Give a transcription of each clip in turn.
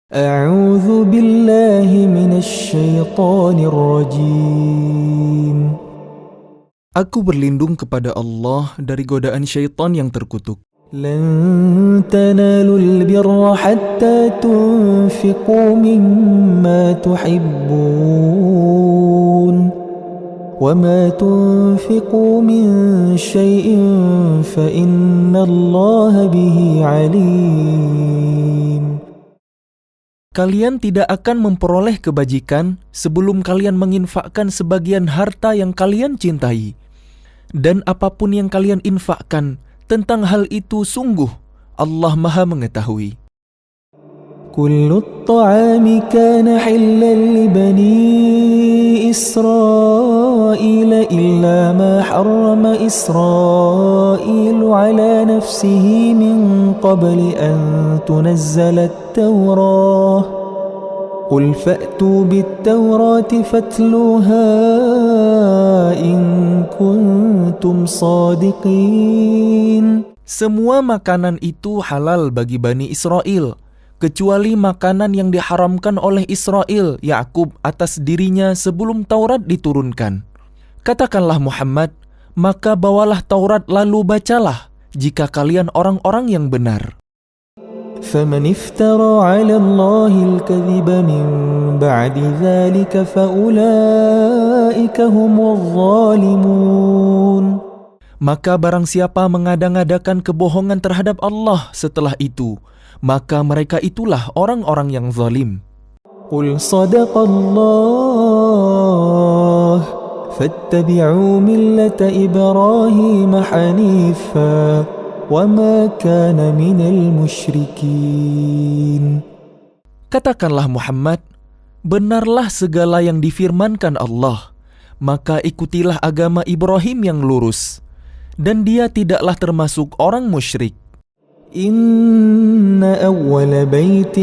أعوذ بالله من الشيطان الرجيم. Aku berlindung kepada Allah dari godaan syaitan yang terkutuk. لن تنالوا البر حتى تنفقوا مما تحبون وما تنفقوا من شيء فإن الله به عليم. Kalian tidak akan memperoleh kebajikan sebelum kalian menginfakkan sebagian harta yang kalian cintai. Dan apapun yang kalian infakkan, tentang hal itu sungguh Allah Maha mengetahui. كل الطعام كان حلا لبني إسرائيل إلا ما حرم إسرائيل على نفسه من قبل أن تنزل التوراة قل فأتوا بالتوراة فاتلوها إن كنتم صادقين. Semua makanan itu halal bagi Bani Israel, kecuali makanan yang diharamkan oleh Israel, Yakub, atas dirinya sebelum Taurat diturunkan. Katakanlah Muhammad, maka bawalah Taurat lalu bacalah, jika kalian orang-orang yang benar. فمن افترى على الله الكذب من بعد ذلك فأولئك هم الظالمون. Maka barang siapa mengada-ngadakan kebohongan terhadap Allah setelah itu, maka mereka itulah orang-orang yang zalim. قل صدق الله فاتبعوا ملة إبراهيم حنيفا وما كان من المشركين. Katakanlah Muhammad, benarlah segala yang difirmankan Allah, maka ikutilah agama Ibrahim yang lurus, dan dia tidaklah termasuk orang musyrik. إن أول بيت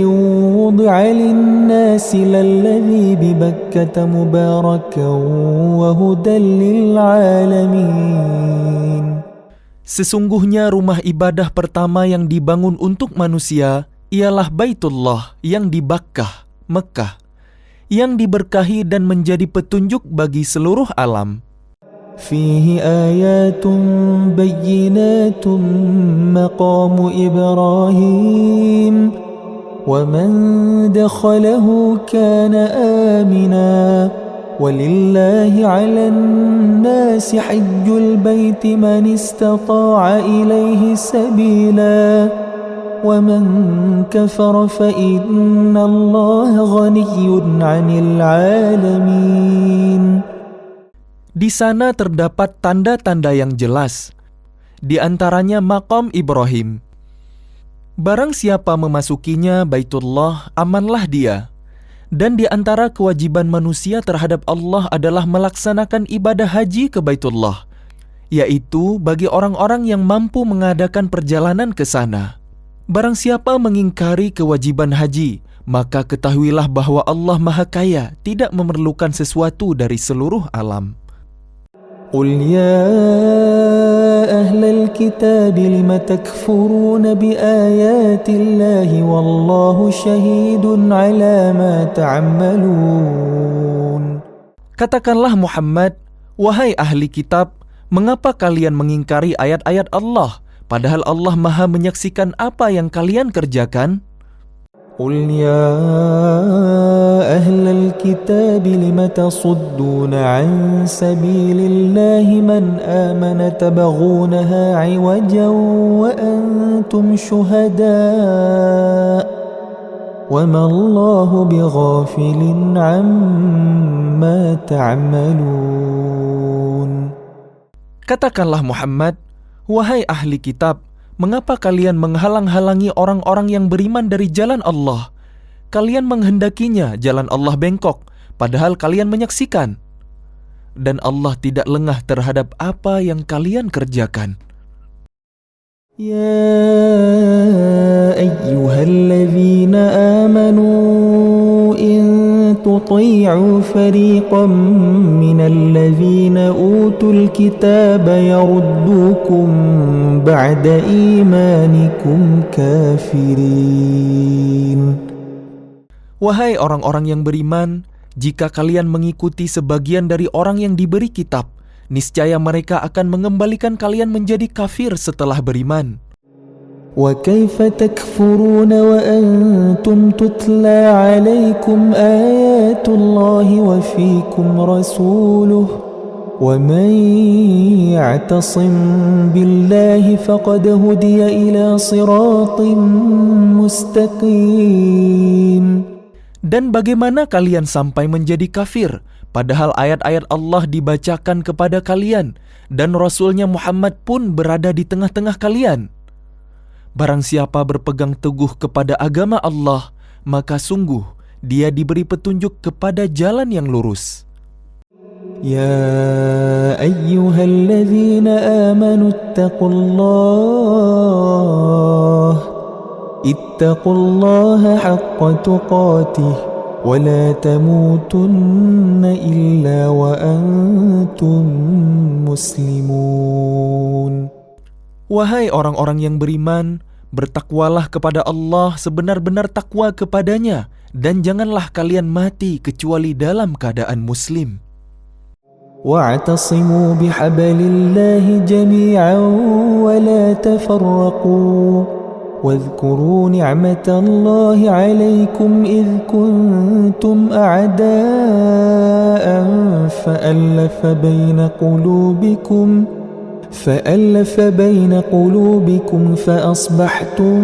وضع للناس للذي ببكة مباركا وهدى للعالمين. Sesungguhnya rumah ibadah pertama yang dibangun untuk manusia ialah Baitullah yang di Bakkah, Mekah, yang diberkahi dan menjadi petunjuk bagi seluruh alam. فيه آيات بينات مقام إبراهيم ومن دخله كان آمنا ولله على الناس حج البيت من استطاع إليه سبيلا ومن كفر فإن الله غني عن العالمين. Di sana terdapat tanda-tanda yang jelas, di antaranya maqam Ibrahim. Barang siapa memasukinya Baitullah, amanlah dia. Dan di antara kewajiban manusia terhadap Allah adalah melaksanakan ibadah haji ke Baitullah, yaitu bagi orang-orang yang mampu mengadakan perjalanan ke sana. Barang siapa mengingkari kewajiban haji, maka ketahuilah bahwa Allah Maha Kaya, tidak memerlukan sesuatu dari seluruh alam. قل يا أهل الكتاب لم تكفرون بآيات الله والله شهيد على ما تعملون. Katakanlah Muhammad, wahai ahli kitab, mengapa kalian mengingkari ayat-ayat Allah, padahal Allah Maha menyaksikan apa yang kalian kerjakan? قل يا أهل الكتاب لم تصدون عن سبيل الله من آمن تبغونها عوجا وأنتم شهداء وما الله بغافل عما تعملون. Katakanlah Muhammad, wahai ahli kitab, mengapa kalian menghalang-halangi orang-orang yang beriman dari jalan Allah? Kalian menghendakinya jalan Allah bengkok, padahal kalian menyaksikan. Dan Allah tidak lengah terhadap apa yang kalian kerjakan. يا أيها الذين آمنوا إن تطيعوا فريقا من الذين أوتوا الكتاب يردوكم بعد إيمانكم كافرين. Wahai orang-orang yang beriman, jika kalian mengikuti sebagian dari orang yang diberi kitab, niscaya mereka akan mengembalikan kalian menjadi kafir setelah beriman. وكيف تكفرون وأنتم تتلى عليكم آيات الله وفيكم رسوله ومن يعتصم بالله فقد هدي إلى صراط مستقيم. Dan bagaimana kalian sampai menjadi kafir, padahal ayat-ayat Allah dibacakan kepada kalian, dan Rasulnya Muhammad pun berada di tengah-tengah kalian? Barang siapa berpegang teguh kepada agama Allah, maka sungguh dia diberi petunjuk kepada jalan yang lurus. يا أيها الذين آمنوا اتقوا الله حق تقاته ولا تموتن إلا وأنتم مسلمون. Wahai orang-orang yang beriman, bertakwalah kepada Allah sebenar-benar takwa kepadanya, dan janganlah kalian mati kecuali dalam keadaan muslim. واعتصموا بحبل الله جميعا ولا تفرقوا واذكروا نعمة الله عليكم إذ كنتم أعداء فألف بين قلوبكم فأصبحتم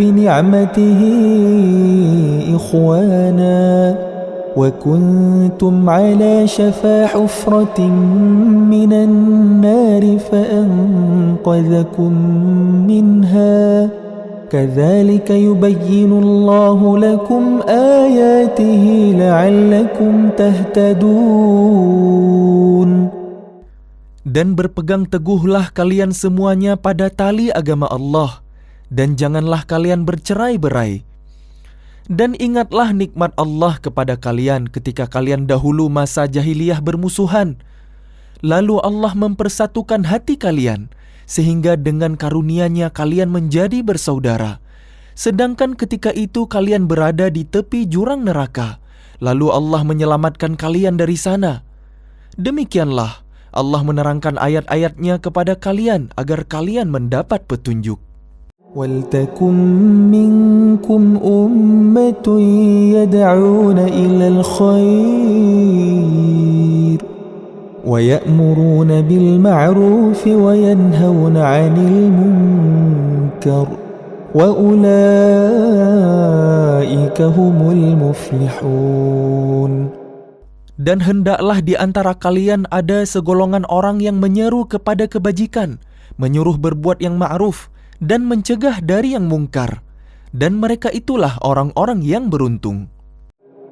بنعمته إخوانا وكنتم على شفا حفرة من النار فأنقذكم منها كذلك يبين الله لكم آياته لعلكم تهتدون. Dan berpegang teguhlah kalian semuanya pada tali agama Allah, dan janganlah kalian bercerai-berai. Dan ingatlah nikmat Allah kepada kalian ketika kalian dahulu masa jahiliyah bermusuhan. Lalu Allah mempersatukan hati kalian, sehingga dengan karunia-Nya kalian menjadi bersaudara. Sedangkan ketika itu kalian berada di tepi jurang neraka, lalu Allah menyelamatkan kalian dari sana. Demikianlah Allah menerangkan ayat-ayat-Nya kepada kalian agar kalian mendapat petunjuk. وَلْتَكُنْ مِنْكُمْ أُمَّةٌ يَدْعُونَ إِلَى الْخَيْرِ وَيَأْمُرُونَ بِالْمَعْرُوفِ وَيَنْهَوْنَ عَنِ الْمُنْكَرِ وَأُولَئِكَ هُمُ الْمُفْلِحُونَ. Dan hendaklah di antara kalian ada segolongan orang yang menyeru kepada kebajikan, menyuruh berbuat yang ma'ruf, dan mencegah dari yang mungkar. Dan mereka itulah orang-orang yang beruntung.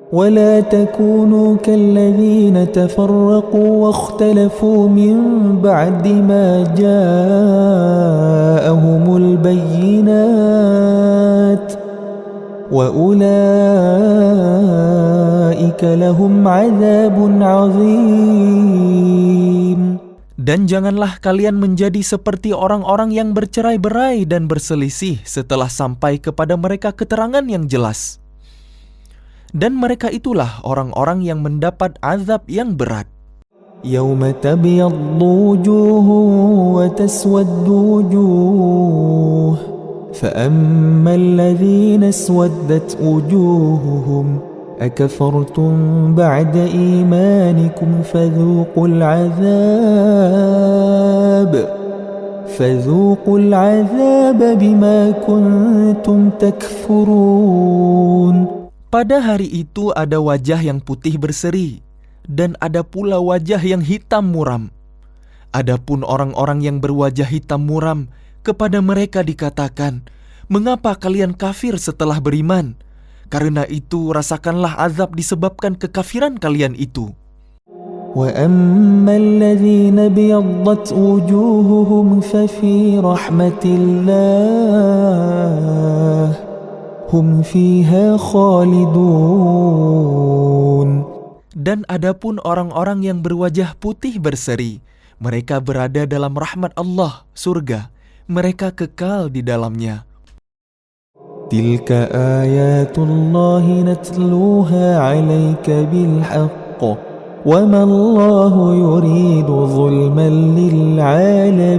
وَلَا تَكُونُوا كَالَّذِينَ تَفَرَّقُوا وَاخْتَلَفُوا مِنْ بَعْدِ مَا جَاءَهُمُ الْبَيِّنَاتُ وَأُولَئِكَ لَهُمْ عَذَابٌ عَظِيمٌ. Dan janganlah kalian menjadi seperti orang-orang yang bercerai-berai dan berselisih setelah sampai kepada mereka keterangan yang jelas. Dan mereka itulah orang-orang yang mendapat azab yang berat. يَوْمَ تَبْيَضُّ وُجُوهٌ وَتَسْوَدُّ وُجُوهٌ فَأَمَّا الَّذِينَ اسْوَدَّتْ وُجُوهُهُمْ أَكَفَرْتُمْ بَعْدَ إِيمَانِكُمْ فَذُوقُوا الْعَذَابَ بِمَا كُنْتُمْ تَكْفُرُونَ. Pada hari itu ada wajah yang putih berseri, dan ada pula wajah yang hitam muram. Adapun orang-orang yang berwajah hitam muram, kepada mereka dikatakan, "Mengapa kalian kafir setelah beriman? Karena itu rasakanlah azab disebabkan kekafiran kalian itu." وَأَمَّا الَّذِينَ ابْيَضَّتْ وُجُوهُهُمْ فَفِي رَحْمَةِ اللَّهِ هُمْ فِيهَا خَالِدُونَ. Dan adapun orang-orang yang berwajah putih berseri, mereka berada dalam rahmat Allah, surga. Mereka kekal di dalamnya. تلك آيات الله نتلوها عليك بالحق وما الله يريد ظلما للعالمين.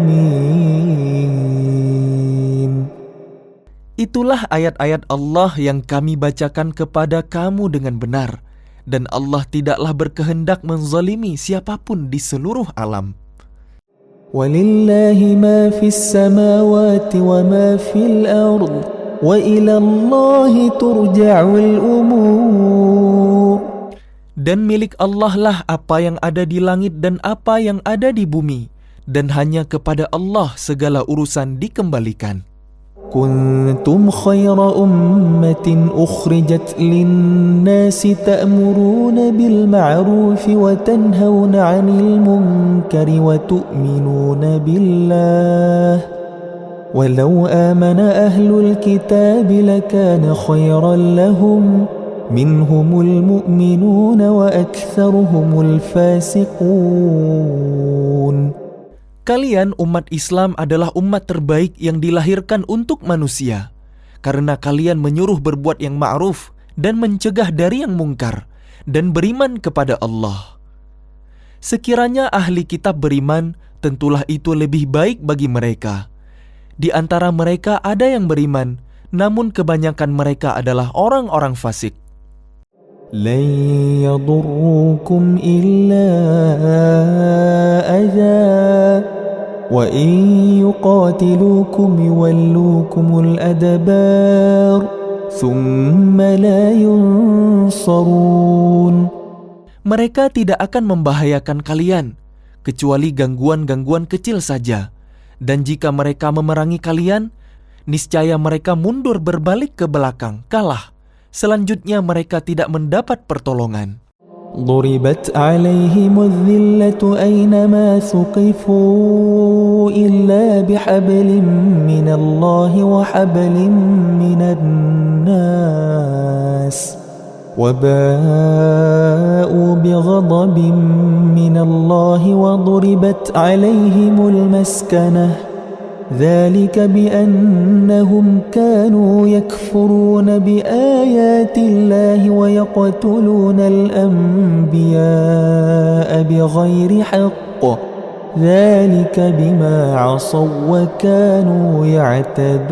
Itulah ayat-ayat Allah yang kami bacakan kepada kamu dengan benar, dan Allah tidaklah berkehendak menzalimi siapapun di seluruh alam. وَلِلَّهِ مَا فِي السَّمَاوَاتِ وَمَا فِي الْأَرْضِ وَإِلَى اللَّهِ تُرْجَعُ الْأُمُورُ. Dan milik Allah lah apa yang ada di langit dan apa yang ada di bumi, dan hanya kepada Allah segala urusan dikembalikan. كنتم خير أمة أخرجت للناس تأمرون بالمعروف وتنهون عن المنكر وتؤمنون بالله ولو آمن أهل الكتاب لكان خيرا لهم منهم المؤمنون وأكثرهم الفاسقون. Kalian umat Islam adalah umat terbaik yang dilahirkan untuk manusia, karena kalian menyuruh berbuat yang ma'ruf dan mencegah dari yang mungkar, dan beriman kepada Allah. Sekiranya ahli kitab beriman, tentulah itu lebih baik bagi mereka. Di antara mereka ada yang beriman, namun kebanyakan mereka adalah orang-orang fasik. لن يضروكم إلا أذى وإن يقاتلوكم يولوكم الأدبار ثم لا ينصرون. Mereka tidak akan membahayakan kalian, kecuali gangguan-gangguan kecil saja. Dan jika mereka memerangi kalian, niscaya mereka mundur berbalik ke belakang, kalah. Selanjutnya mereka tidak mendapat pertolongan. ضربت عليهم الذلة أينما ثقفوا إلا بحبل من الله وحبل من الناس وباءوا بغضب من الله وضربت عليهم المسكنة ذلك بأنهم كانوا يكفرون بآيات الله ويقتلون الأنبياء بغير حق ذلك بما عصوا وكانوا يعتدون.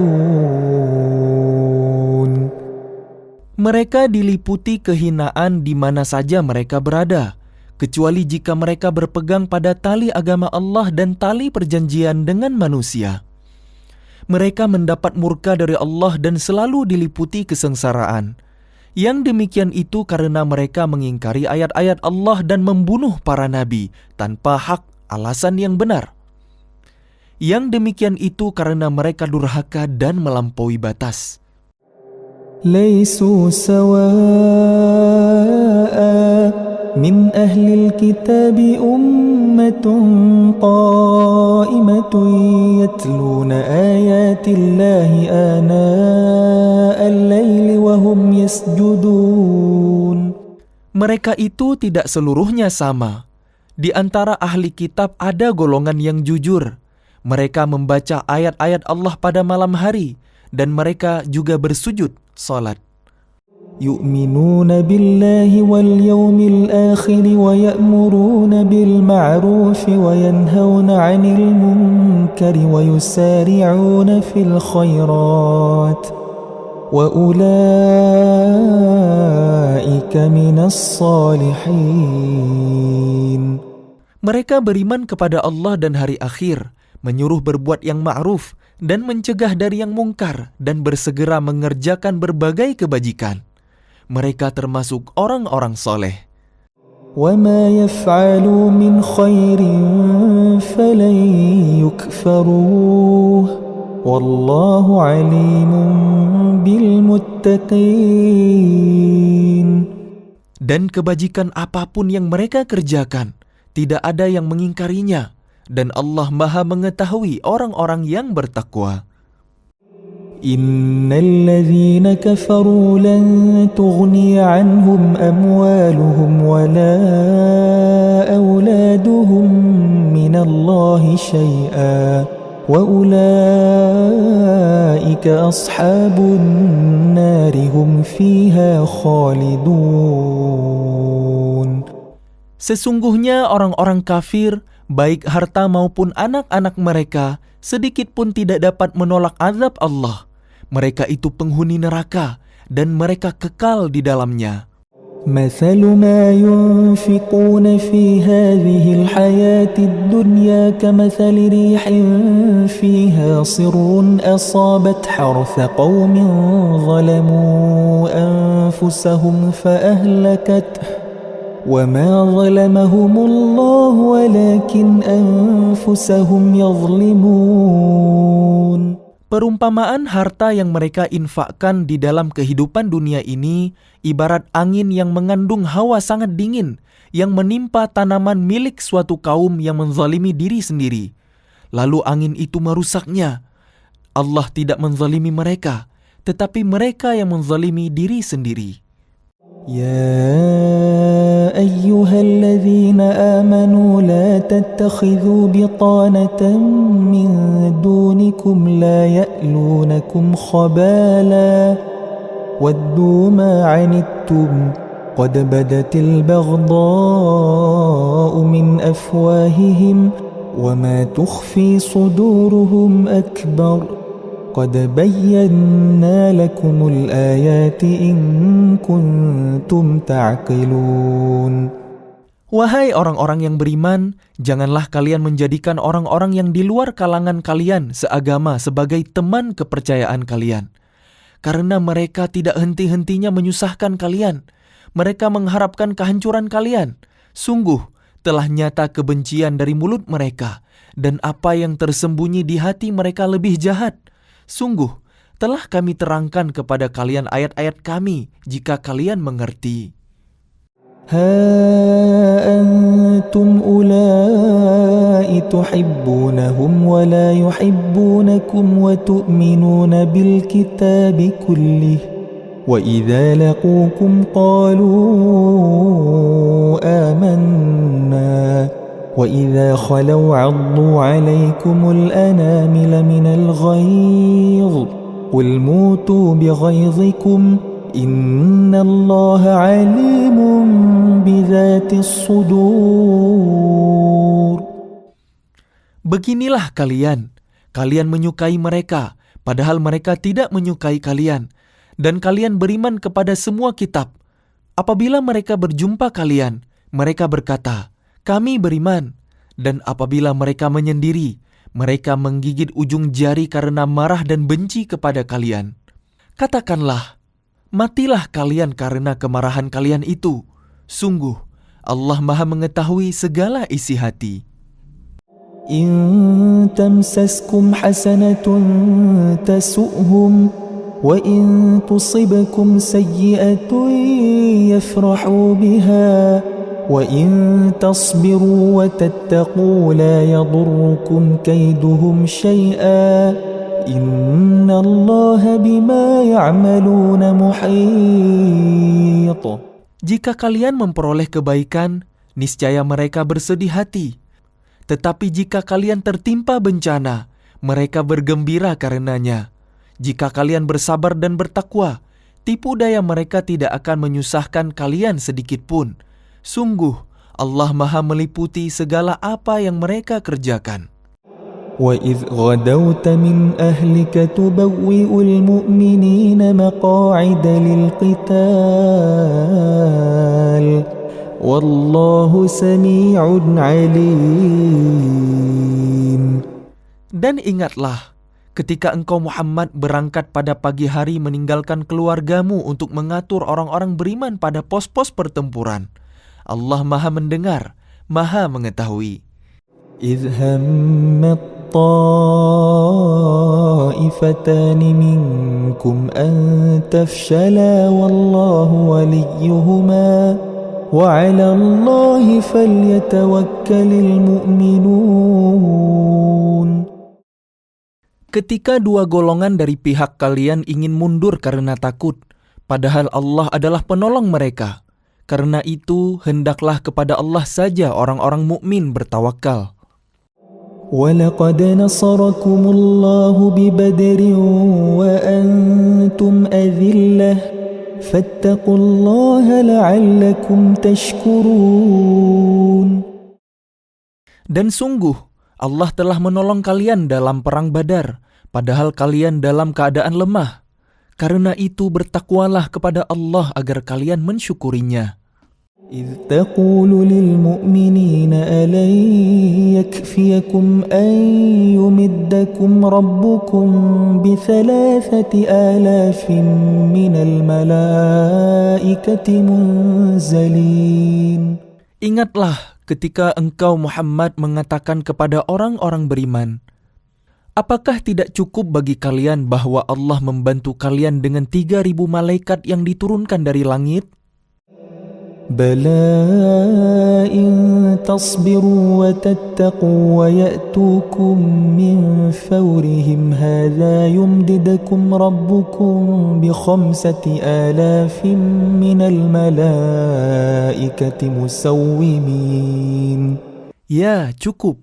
Mereka diliputi kehinaan di mana saja mereka berada, kecuali jika mereka berpegang pada tali agama Allah dan tali perjanjian dengan manusia. Mereka mendapat murka dari Allah dan selalu diliputi kesengsaraan. Yang demikian itu karena mereka mengingkari ayat-ayat Allah dan membunuh para nabi tanpa hak alasan yang benar. Yang demikian itu karena mereka durhaka dan melampaui batas. ليسوا سواء من أهل الكتاب أمة قائمة يتلون آيات الله آناء الليل وهم يسجدون. Mereka itu tidak seluruhnya sama. Di antara ahli kitab ada golongan yang jujur. Mereka membaca ayat-ayat Allah pada malam hari, dan mereka juga bersujud salat. يؤمنون بالله واليوم الآخر ويأمرون بالمعروف وينهون عن المنكر ويسارعون في الخيرات وأولئك من الصالحين. Mereka beriman kepada Allah dan hari akhir, menyuruh berbuat yang ma'ruf dan mencegah dari yang mungkar, dan bersegera mengerjakan berbagai kebajikan. Mereka termasuk orang-orang soleh. وَمَا يَفْعَلُوا مِنْ خَيْرٍ فَلَنْ يُكْفَرُوهُ وَاللَّهُ عَلِيمٌ بِالْمُتَّقِينَ. Dan kebajikan apapun yang mereka kerjakan, tidak ada yang mengingkarinya, dan Allah Maha mengetahui orang-orang yang bertakwa. إن الذين كفروا لن تغني عنهم أموالهم ولا أولادهم من الله شيئا وأولئك أصحاب النار هم فيها خالدون. Sesungguhnya orang-orang kafir, baik harta maupun anak-anak mereka, sedikit pun tidak dapat menolak azab Allah. Mereka itu penghuni neraka, dan mereka kekal di dalamnya. مثل ما ينفقون في هذه الحياة الدنيا كمثل ريح فيها صر أصابت حرث قوم ظلموا أنفسهم فأهلكته وما ظلمهم الله ولكن أنفسهم يظلمون. Perumpamaan harta yang mereka infakkan di dalam kehidupan dunia ini ibarat angin yang mengandung hawa sangat dingin yang menimpa tanaman milik suatu kaum yang menzalimi diri sendiri. Lalu angin itu merusaknya. Allah tidak menzalimi mereka, tetapi mereka yang menzalimi diri sendiri. يا أيها الذين آمنوا لا تتخذوا بطانة من دونكم لا يألونكم خبالا ودوا ما عنتم قد بدت البغضاء من أفواههم وما تخفي صدورهم أكبر قد بينا لكم الآيات إن كنتم تعقلون. Wahai orang-orang yang beriman, janganlah kalian menjadikan orang-orang yang di luar kalangan kalian seagama sebagai teman kepercayaan kalian. Karena mereka tidak henti-hentinya menyusahkan kalian. Mereka mengharapkan kehancuran kalian. Sungguh, telah nyata kebencian dari mulut mereka, dan apa yang tersembunyi di hati mereka lebih jahat. Sungguh, telah kami terangkan kepada kalian ayat-ayat kami jika kalian mengerti. ها أنتم أولئك تحبونهم ولا يحبونكم وتؤمنون بالكتاب كله وإذا لقوكم قالوا آمنا وإذا خلوا عضوا عليكم الأنامل من الغيظ قل موتوا بغيظكم إن الله عليم بذات الصدور. Beginilah kalian menyukai mereka, padahal mereka tidak menyukai kalian, dan kalian beriman kepada semua kitab. Apabila mereka berjumpa kalian, mereka berkata, kami beriman. Dan apabila mereka menyendiri, mereka menggigit ujung jari karena marah dan benci kepada kalian. Katakanlah, matilah kalian karena kemarahan kalian itu. Sungguh, Allah Maha mengetahui segala isi hati. إن تمسسكم حسنة تسؤهم وإن تصبكم سيئة يفرحوا بها وإن تصبروا وتتقوا لا يضركم كيدهم شيئا إن الله بما يعملون محيط. Jika kalian memperoleh kebaikan, niscaya mereka bersedih hati. Tetapi jika kalian tertimpa bencana, mereka bergembira karenanya. Jika kalian bersabar dan bertakwa, tipu daya mereka tidak akan menyusahkan kalian sedikit pun. Sungguh, Allah Maha meliputi segala apa yang mereka kerjakan. وَإِذْ غَدَوْتَ مِنْ أَهْلِكَ تُبَوِّئُ الْمُؤْمِنِينَ مَقَاعِدَ لِلْقِتَالِ وَاللَّهُ سَمِيعٌ عَلِيمٌ. Dan ingatlah, ketika engkau Muhammad berangkat pada pagi hari meninggalkan keluargamu untuk mengatur orang-orang beriman pada pos-pos pertempuran. Allah Maha mendengar, Maha mengetahui. إِذْ هَمَّتْ طَائِفَتَانِ مِنْكُمْ أَنْ تَفْشَلَا وَاللَّهُ وَلِيُّهُمَا وَعَلَى اللَّهِ فَلْيَتَوَكَّلِ الْمُؤْمِنُونَ. Ketika dua golongan dari pihak kalian ingin mundur karena takut, padahal Allah adalah penolong mereka. Karena itu, hendaklah kepada Allah saja orang-orang mukmin bertawakal. وَلَقَدْ نَصَرَكُمُ اللَّهُ بِبَدْرٍ وَأَنْتُمْ أَذِلَّةٌ فَاتَّقُوا اللَّهَ لَعَلَّكُمْ تَشْكُرُونَ. Dan sungguh, Allah telah menolong kalian dalam perang Badar, padahal kalian dalam keadaan lemah. Karena itu bertakwalah kepada Allah agar kalian mensyukurinya. إِذْ تَقُولُ لِلْمُؤْمِنِينَ أَلَنْ يَكْفِيَكُمْ أَنْ يُمِدَّكُمْ رَبُّكُمْ ب3,000 مِنَ الْمَلَائِكَةِ مُنْزَلِينَ. Ingatlah ketika engkau Muhammad mengatakan kepada orang-orang beriman, apakah tidak cukup bagi kalian bahwa Allah membantu kalian dengan 3.000 malaikat yang diturunkan dari langit? بَلَى إِن تَصْبِرُوا وَتَتَّقُوا وَيَأْتُوكُم مِّن فَوْرِهِمْ هَذَا يُمْدِدْكُمْ رَبُّكُم ب5,000 مِّنَ الْمَلَائِكَةِ مُسَوِّمِينَ. Ya, cukup.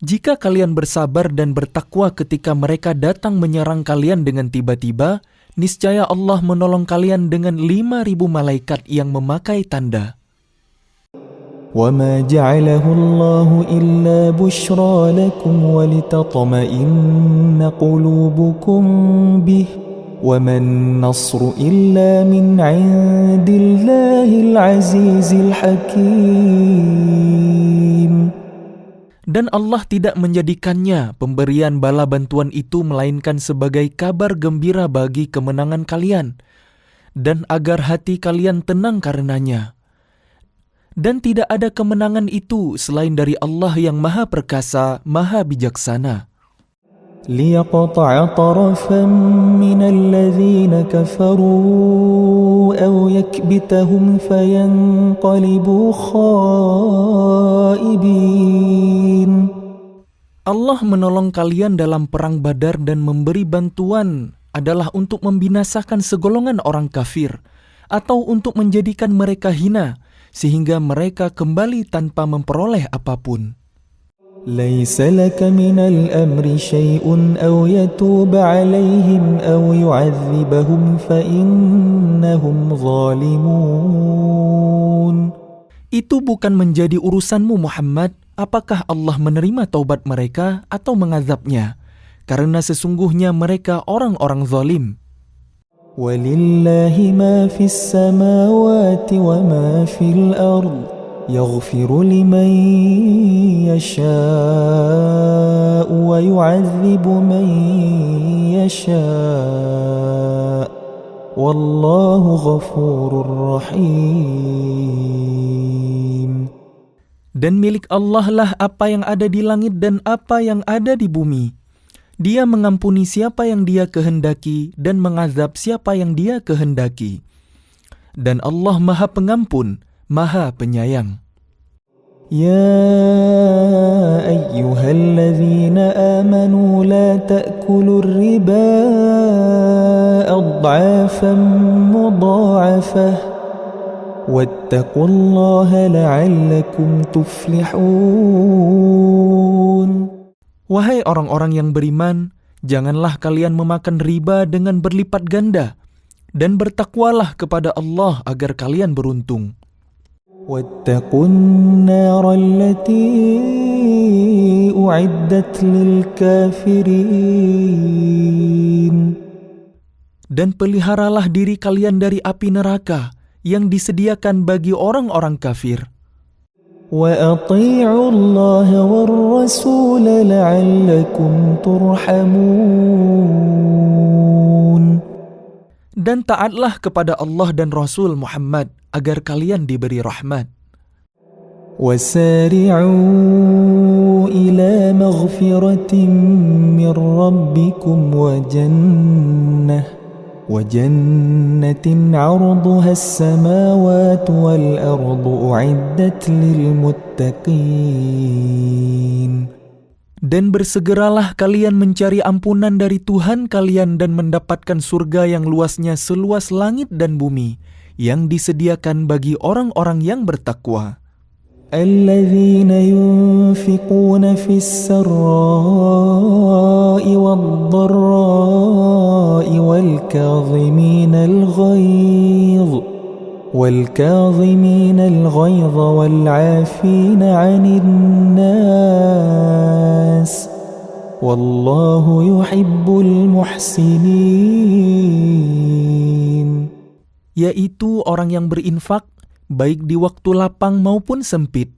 Jika kalian bersabar dan bertakwa ketika mereka datang menyerang kalian dengan tiba-tiba, niscaya Allah menolong kalian dengan 5.000 malaikat yang memakai tanda. وَمَا جَعَلَهُ اللَّهُ إِلَّا بُشْرَى لَكُمْ وَلِتَطْمَئِنَّ قُلُوبُكُم بِهِ وَمَا النَّصْرُ إِلَّا مِنْ عِندِ اللَّهِ الْعَزِيزِ الْحَكِيمِ. Dan Allah tidak menjadikannya pemberian bala bantuan itu melainkan sebagai kabar gembira bagi kemenangan kalian, dan agar hati kalian tenang karenanya. Dan tidak ada kemenangan itu selain dari Allah yang Maha Perkasa, Maha Bijaksana. لِيَقْطَعَ طَرَفًا مِّنَ الَّذِينَ كَفَرُوا أَوْ يَكْبِتَهُمْ فَيَنْقَلِبُوا خَائِبِينَ. Allah menolong kalian dalam perang Badar dan memberi bantuan adalah untuk membinasakan segolongan orang kafir atau untuk menjadikan mereka hina sehingga mereka kembali tanpa memperoleh apapun. لَيْسَ لَكَ مِنَ الْأَمْرِ شَيْءٌ أَوْ يَتُوبَ عَلَيْهِمْ أَوْ يُعَذِّبَهُمْ فَإِنَّهُمْ ظَالِمُونَ. Itu bukan menjadi urusanmu Muhammad, apakah Allah menerima taubat mereka atau mengazabnya, karena sesungguhnya mereka orang-orang zalim. وَلِلَّهِ مَا فِي السَّمَاوَاتِ وَمَا فِي الْأَرْضِ يَغْفِرُ لِمَن يَشَاءُ وَيُعَذِّبُ مَن يَشَاءُ وَاللَّهُ غَفُورٌ رَّحِيمٌ. Dan milik Allah lah apa yang ada di langit dan apa yang ada di bumi. Dia mengampuni siapa yang Dia kehendaki dan mengazab siapa yang Dia kehendaki. Dan Allah Maha Pengampun, Maha Penyayang. يا أيها الذين آمنوا لا تأكلوا الربا أضعافا مضاعفة واتقوا الله لعلكم تفلحون. Wahai orang-orang yang beriman, janganlah kalian memakan riba dengan berlipat ganda, dan bertakwalah kepada Allah agar kalian beruntung. واتقوا النار التي أعدت للكافرين. Dan peliharalah diri kalian dari api neraka yang disediakan bagi orang-orang kafir. وأطيعوا الله والرسول لعلكم ترحمون. Dan taatlah kepada Allah dan Rasul Muhammad agar kalian diberi rahmat. وسارعوا إلى مغفرة من ربكم وجنة عرضها السماوات والأرض أعدت للمتقين. Dan bersegeralah kalian mencari ampunan dari Tuhan kalian dan mendapatkan surga yang luasnya seluas langit dan bumi, yang disediakan bagi orang-orang yang bertakwa. الذين ينفقون في السراء والضراء والكاظمين الغيظ والعافين عن الناس والله يحب المحسنين. Yaitu orang yang berinfak baik di waktu lapang maupun sempit,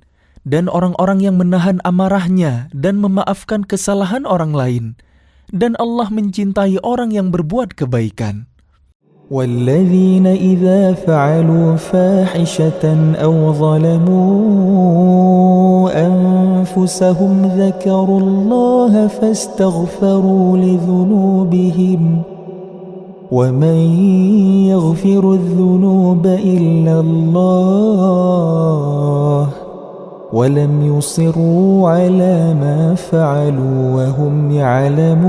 dan orang-orang yang menahan amarahnya dan memaafkan kesalahan orang lain, dan Allah mencintai orang yang berbuat kebaikan. وَالَّذِينَ إِذَا فَعَلُوا فَاحِشَةً أَوْ ظَلَمُوا أَنفُسَهُمْ ذَكَرُوا اللَّهَ فَاسْتَغْفَرُوا لِذُنُوبِهِمْ وَمَنْ يَغْفِرُ الذُّنُوبَ إِلَّا اللَّهُ وَلَمْ يُصِرُّوا عَلَى مَا فَعَلُوا وَهُمْ يَعْلَمُونَ.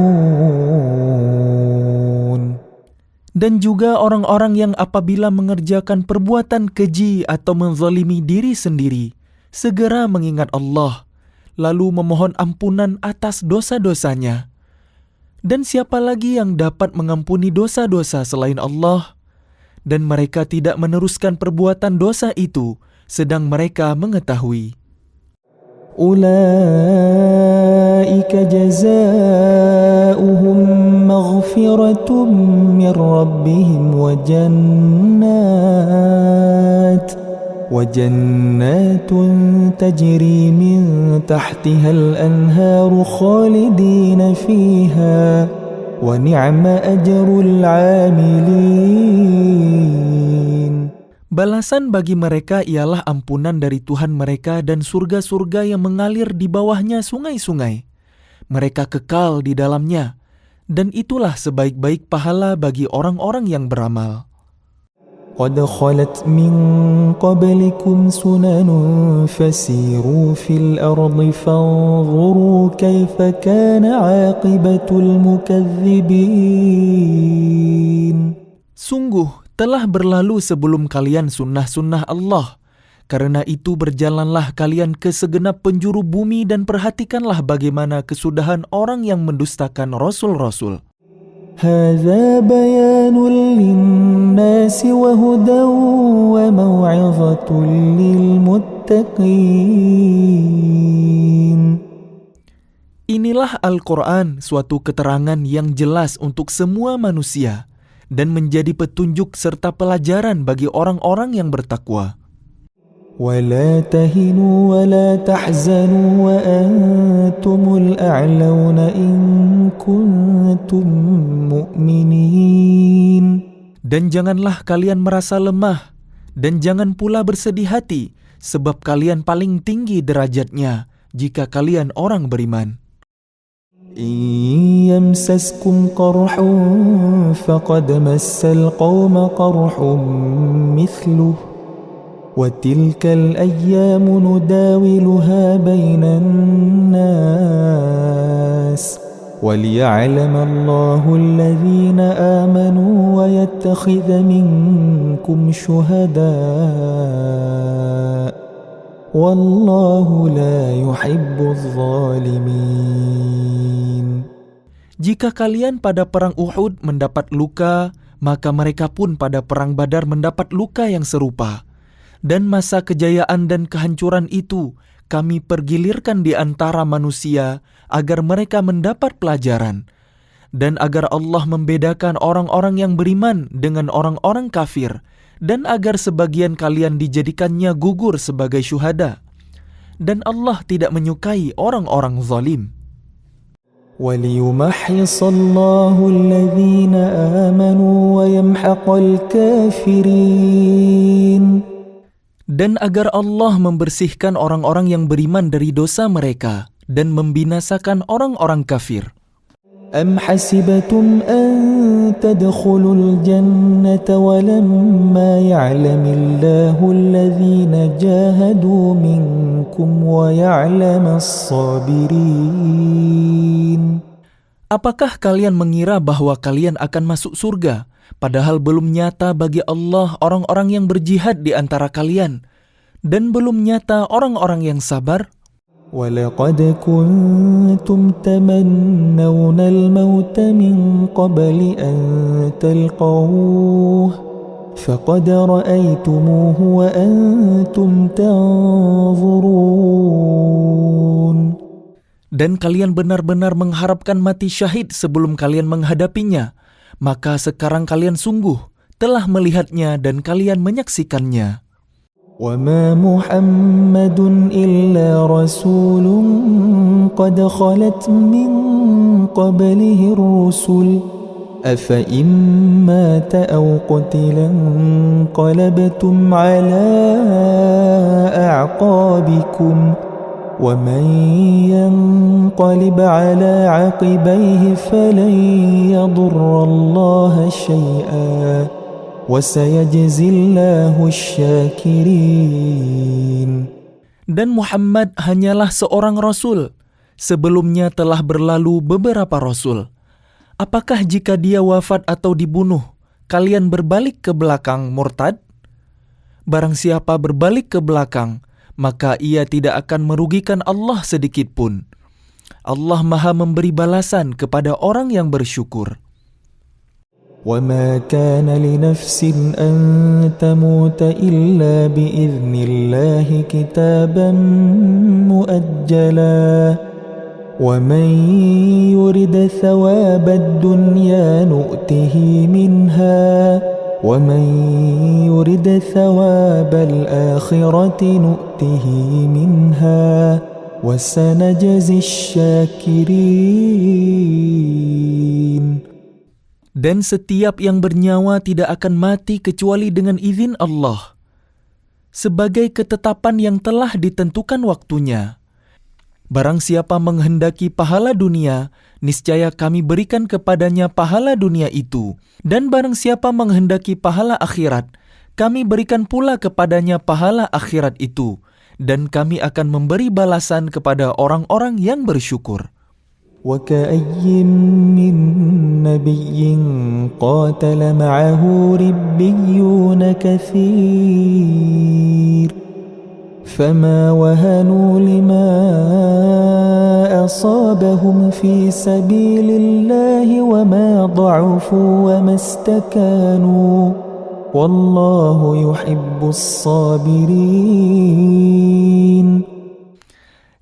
Dan juga orang-orang yang apabila mengerjakan perbuatan keji atau menzalimi diri sendiri, segera mengingat Allah, lalu memohon ampunan atas dosa-dosanya. Dan siapa lagi yang dapat mengampuni dosa-dosa selain Allah? Dan mereka tidak meneruskan perbuatan dosa itu, sedang mereka mengetahui. أولئك جزاؤهم مغفرة من ربهم وجنات تجري من تحتها الأنهار خالدين فيها ونعم أجر العاملين. Balasan bagi mereka ialah ampunan dari Tuhan mereka dan surga-surga yang mengalir di bawahnya sungai-sungai. Mereka kekal di dalamnya, dan itulah sebaik-baik pahala bagi orang-orang yang beramal. قد خلت من قبلكم سنن فسيروا في الأرض فانظروا كيف كان عاقبة المكذبين. Sungguh telah berlalu sebelum kalian sunnah-sunnah Allah. Karena itu berjalanlah kalian ke segenap penjuru bumi dan perhatikanlah bagaimana kesudahan orang yang mendustakan rasul-rasul. هذا بيان للناس وهدى وموعظة للمتقين. Inilah Al-Quran, suatu keterangan yang jelas untuk semua manusia dan menjadi petunjuk serta pelajaran bagi orang-orang yang bertakwa. ولا تهنوا ولا تحزنوا وأنتم الأعلون إن كنتم مؤمنين. Dan janganlah kalian merasa lemah, dan jangan pula bersedih hati, sebab kalian paling tinggi derajatnya jika kalian orang beriman. إن يمسسكم قرح فقد مس القوم قرح مثله وتلك الأيام نداولها بين الناس وليعلم الله الذين آمنوا ويتخذ منكم شهداء والله لا يحب الظالمين. Jika kalian pada perang Uhud mendapat luka, maka mereka pun pada perang Badar mendapat luka yang serupa. Dan masa kejayaan dan kehancuran itu kami pergilirkan di antara manusia agar mereka mendapat pelajaran, dan agar Allah membedakan orang-orang yang beriman dengan orang-orang kafir, dan agar sebagian kalian dijadikannya gugur sebagai syuhada. Dan Allah tidak menyukai orang-orang zalim. وَلِيُمَحِّصَ اللَّهُ الَّذِينَ آمَنُوا وَيَمْحَقَ الْكَافِرِينَ. Dan agar Allah membersihkan orang-orang yang beriman dari dosa mereka dan membinasakan orang-orang kafir. أَمْ حَسِبَتُمْ أَن تَدْخُلُوا الْجَنَّةَ وَلَمَّا يَعْلَمِ اللَّهُ الَّذِينَ جَاهَدُوا مِنكُمْ وَيَعْلَمَ الصَّابِرِينَ. Apakah kalian mengira bahwa kalian akan masuk surga, padahal belum nyata bagi Allah orang-orang yang berjihad di antara kalian, Dan belum nyata orang-orang yang sabar? ولقد كنتم تمنون الموت من قبل أن تلقوه فقد رأيتموه وأنتم تنظرون. Dan kalian benar-benar mengharapkan mati syahid sebelum kalian menghadapinya, maka sekarang kalian sungguh telah melihatnya dan kalian menyaksikannya. وما محمد إلا رسول قد خلت من قبله الرسل أفإن مات أو قتلا انقلبتم على أعقابكم ومن ينقلب على عقبيه فلن يضر الله شيئا وَسَيَجْزِي اللَّهُ الشَّاكِرِينَ. Dan Muhammad hanyalah seorang rasul. Sebelumnya telah berlalu beberapa rasul. Apakah jika dia wafat atau dibunuh, kalian berbalik ke belakang murtad? Barang siapa berbalik ke belakang, maka ia tidak akan merugikan Allah sedikit pun. Allah Maha memberi balasan kepada orang yang bersyukur. وَمَا كَانَ لِنَفْسٍ أَن تَمُوتَ إِلَّا بِإِذْنِ اللَّهِ كِتَابًا مُؤَجَّلًا وَمَن يُرِدْ ثَوَابَ الدُّنْيَا نُؤْتِهِ مِنْهَا وَمَن يُرِدْ ثَوَابَ الْآخِرَةِ نُؤْتِهِ مِنْهَا وَسَنَجْزِي الشَّاكِرِينَ. Dan setiap yang bernyawa tidak akan mati kecuali dengan izin Allah, sebagai ketetapan yang telah ditentukan waktunya. Barang siapa menghendaki pahala dunia, niscaya kami berikan kepadanya pahala dunia itu. Dan barang siapa menghendaki pahala akhirat, kami berikan pula kepadanya pahala akhirat itu. Dan kami akan memberi balasan kepada orang-orang yang bersyukur. وَكَأَيٍّ مِّن نَّبِيٍّ قَاتَلَ مَعَهُ رِبِّيُّونَ كَثِيرٌ فَمَا وَهَنُوا لِمَا أَصَابَهُمْ فِي سَبِيلِ اللَّهِ وَمَا ضَعُفُوا وَمَا اسْتَكَانُوا وَاللَّهُ يُحِبُّ الصَّابِرِينَ.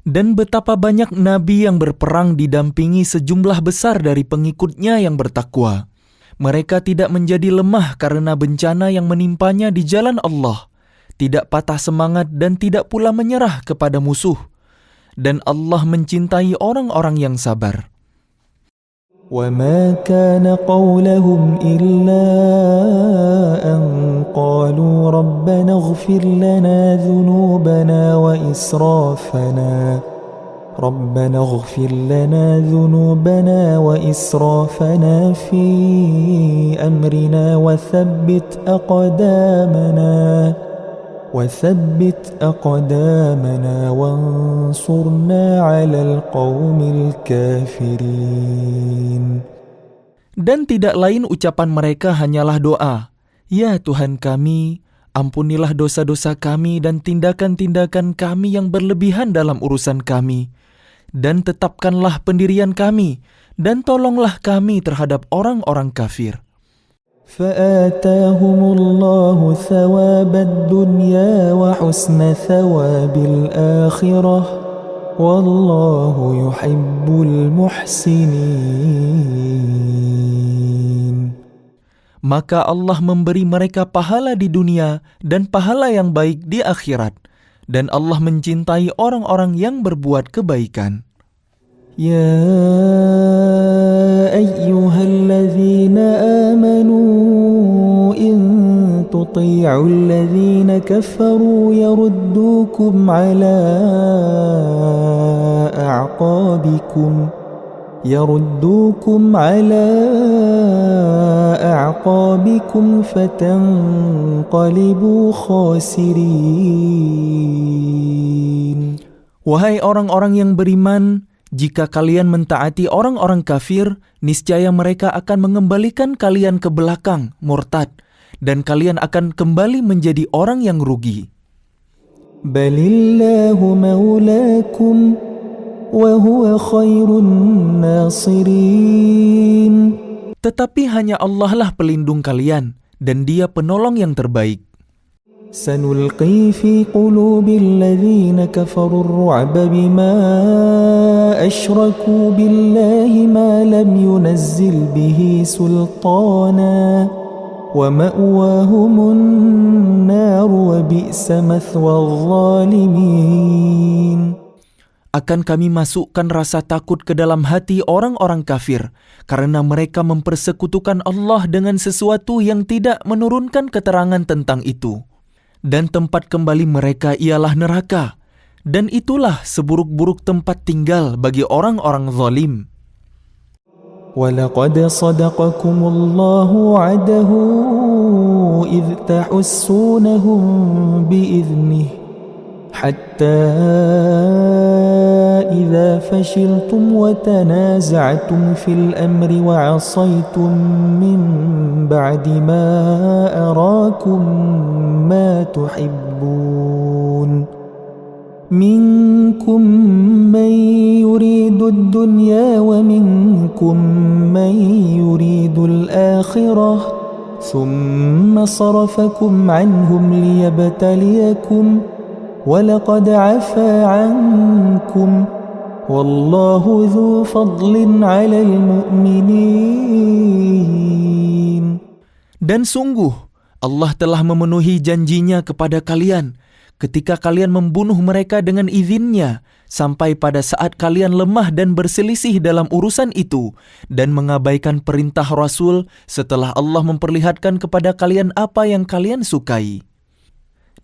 Dan betapa banyak nabi yang berperang didampingi sejumlah besar dari pengikutnya yang bertakwa. Mereka tidak menjadi lemah karena bencana yang menimpanya di jalan Allah, tidak patah semangat dan tidak pula menyerah kepada musuh. Dan Allah mencintai orang-orang yang sabar. وَمَا كَانَ قَوْلَهُمْ إِلَّا أَنْ قَالُوا رَبَّنَا اغْفِرْ لَنَا ذُنُوبَنَا وَإِسْرَافَنَا فِي أَمْرِنَا وَثَبِّتْ أَقْدَامَنَا وَانصُرْنَا عَلَى الْقَوْمِ الْكَافِرِينَ. Dan tidak lain ucapan mereka hanyalah doa, "Ya Tuhan kami, ampunilah dosa-dosa kami dan tindakan-tindakan kami yang berlebihan dalam urusan kami. Dan tetapkanlah pendirian kami, dan tolonglah kami terhadap orang-orang kafir." فآتاهم الله ثواب الدنيا وحسن ثواب الآخرة والله يحب المحسنين. Maka Allah memberi mereka pahala di dunia dan pahala yang baik di akhirat. Dan Allah mencintai orang-orang yang berbuat kebaikan. يا أيها الذين آمنوا إن تطيعوا الذين كفروا يردوكم على أعقابكم فتنقلبوا خاسرين. Wahai orang-orang yang beriman, jika kalian mentaati orang-orang kafir, niscaya mereka akan mengembalikan kalian ke belakang, murtad, dan kalian akan kembali menjadi orang yang rugi. بل الله مولاكم وهو خير الناصرين. Tetapi hanya Allah lah pelindung kalian, dan Dia penolong yang terbaik. سنلقي في قلوب الذين كفروا الرعب بما أشركوا بالله ما لم ينزل به سلطانا ومأواهم النار وبئس مثوى الظالمين. Akan kami masukkan rasa takut ke dalam hati orang-orang kafir, karena mereka mempersekutukan Allah dengan sesuatu yang tidak menurunkan keterangan tentang itu. Dan tempat kembali mereka ialah neraka, dan itulah seburuk-buruk tempat tinggal bagi orang-orang zalim. وَلَقَدْ صَدَقَكُمُ اللَّهُ وَعْدَهُ إِذْ تَحُسُّونَهُم بِإِذْنِهِ حَتَّى إِذَا فَشِلْتُمْ وَتَنَازَعْتُمْ فِي الْأَمْرِ وَعَصَيْتُمْ مِنْ بَعْدِ مَا أَرَاكُمْ مَا تُحِبُّونَ مِنْكُمْ مَنْ يُرِيدُ الدُّنْيَا وَمِنْكُمْ مَنْ يُرِيدُ الْآخِرَةَ ثُمَّ صَرَفَكُمْ عَنْهُمْ لِيَبْتَلِيَكُمْ وَلَقَدْ عَفَا عَنْكُمْ وَاللَّهُ ذُو فَضْلٍ عَلَى الْمُؤْمِنِينَ. Dan sungguh, Allah telah memenuhi janjinya kepada kalian ketika kalian membunuh mereka dengan izinnya, sampai pada saat kalian lemah dan berselisih dalam urusan itu, dan mengabaikan perintah Rasul setelah Allah memperlihatkan kepada kalian apa yang kalian sukai.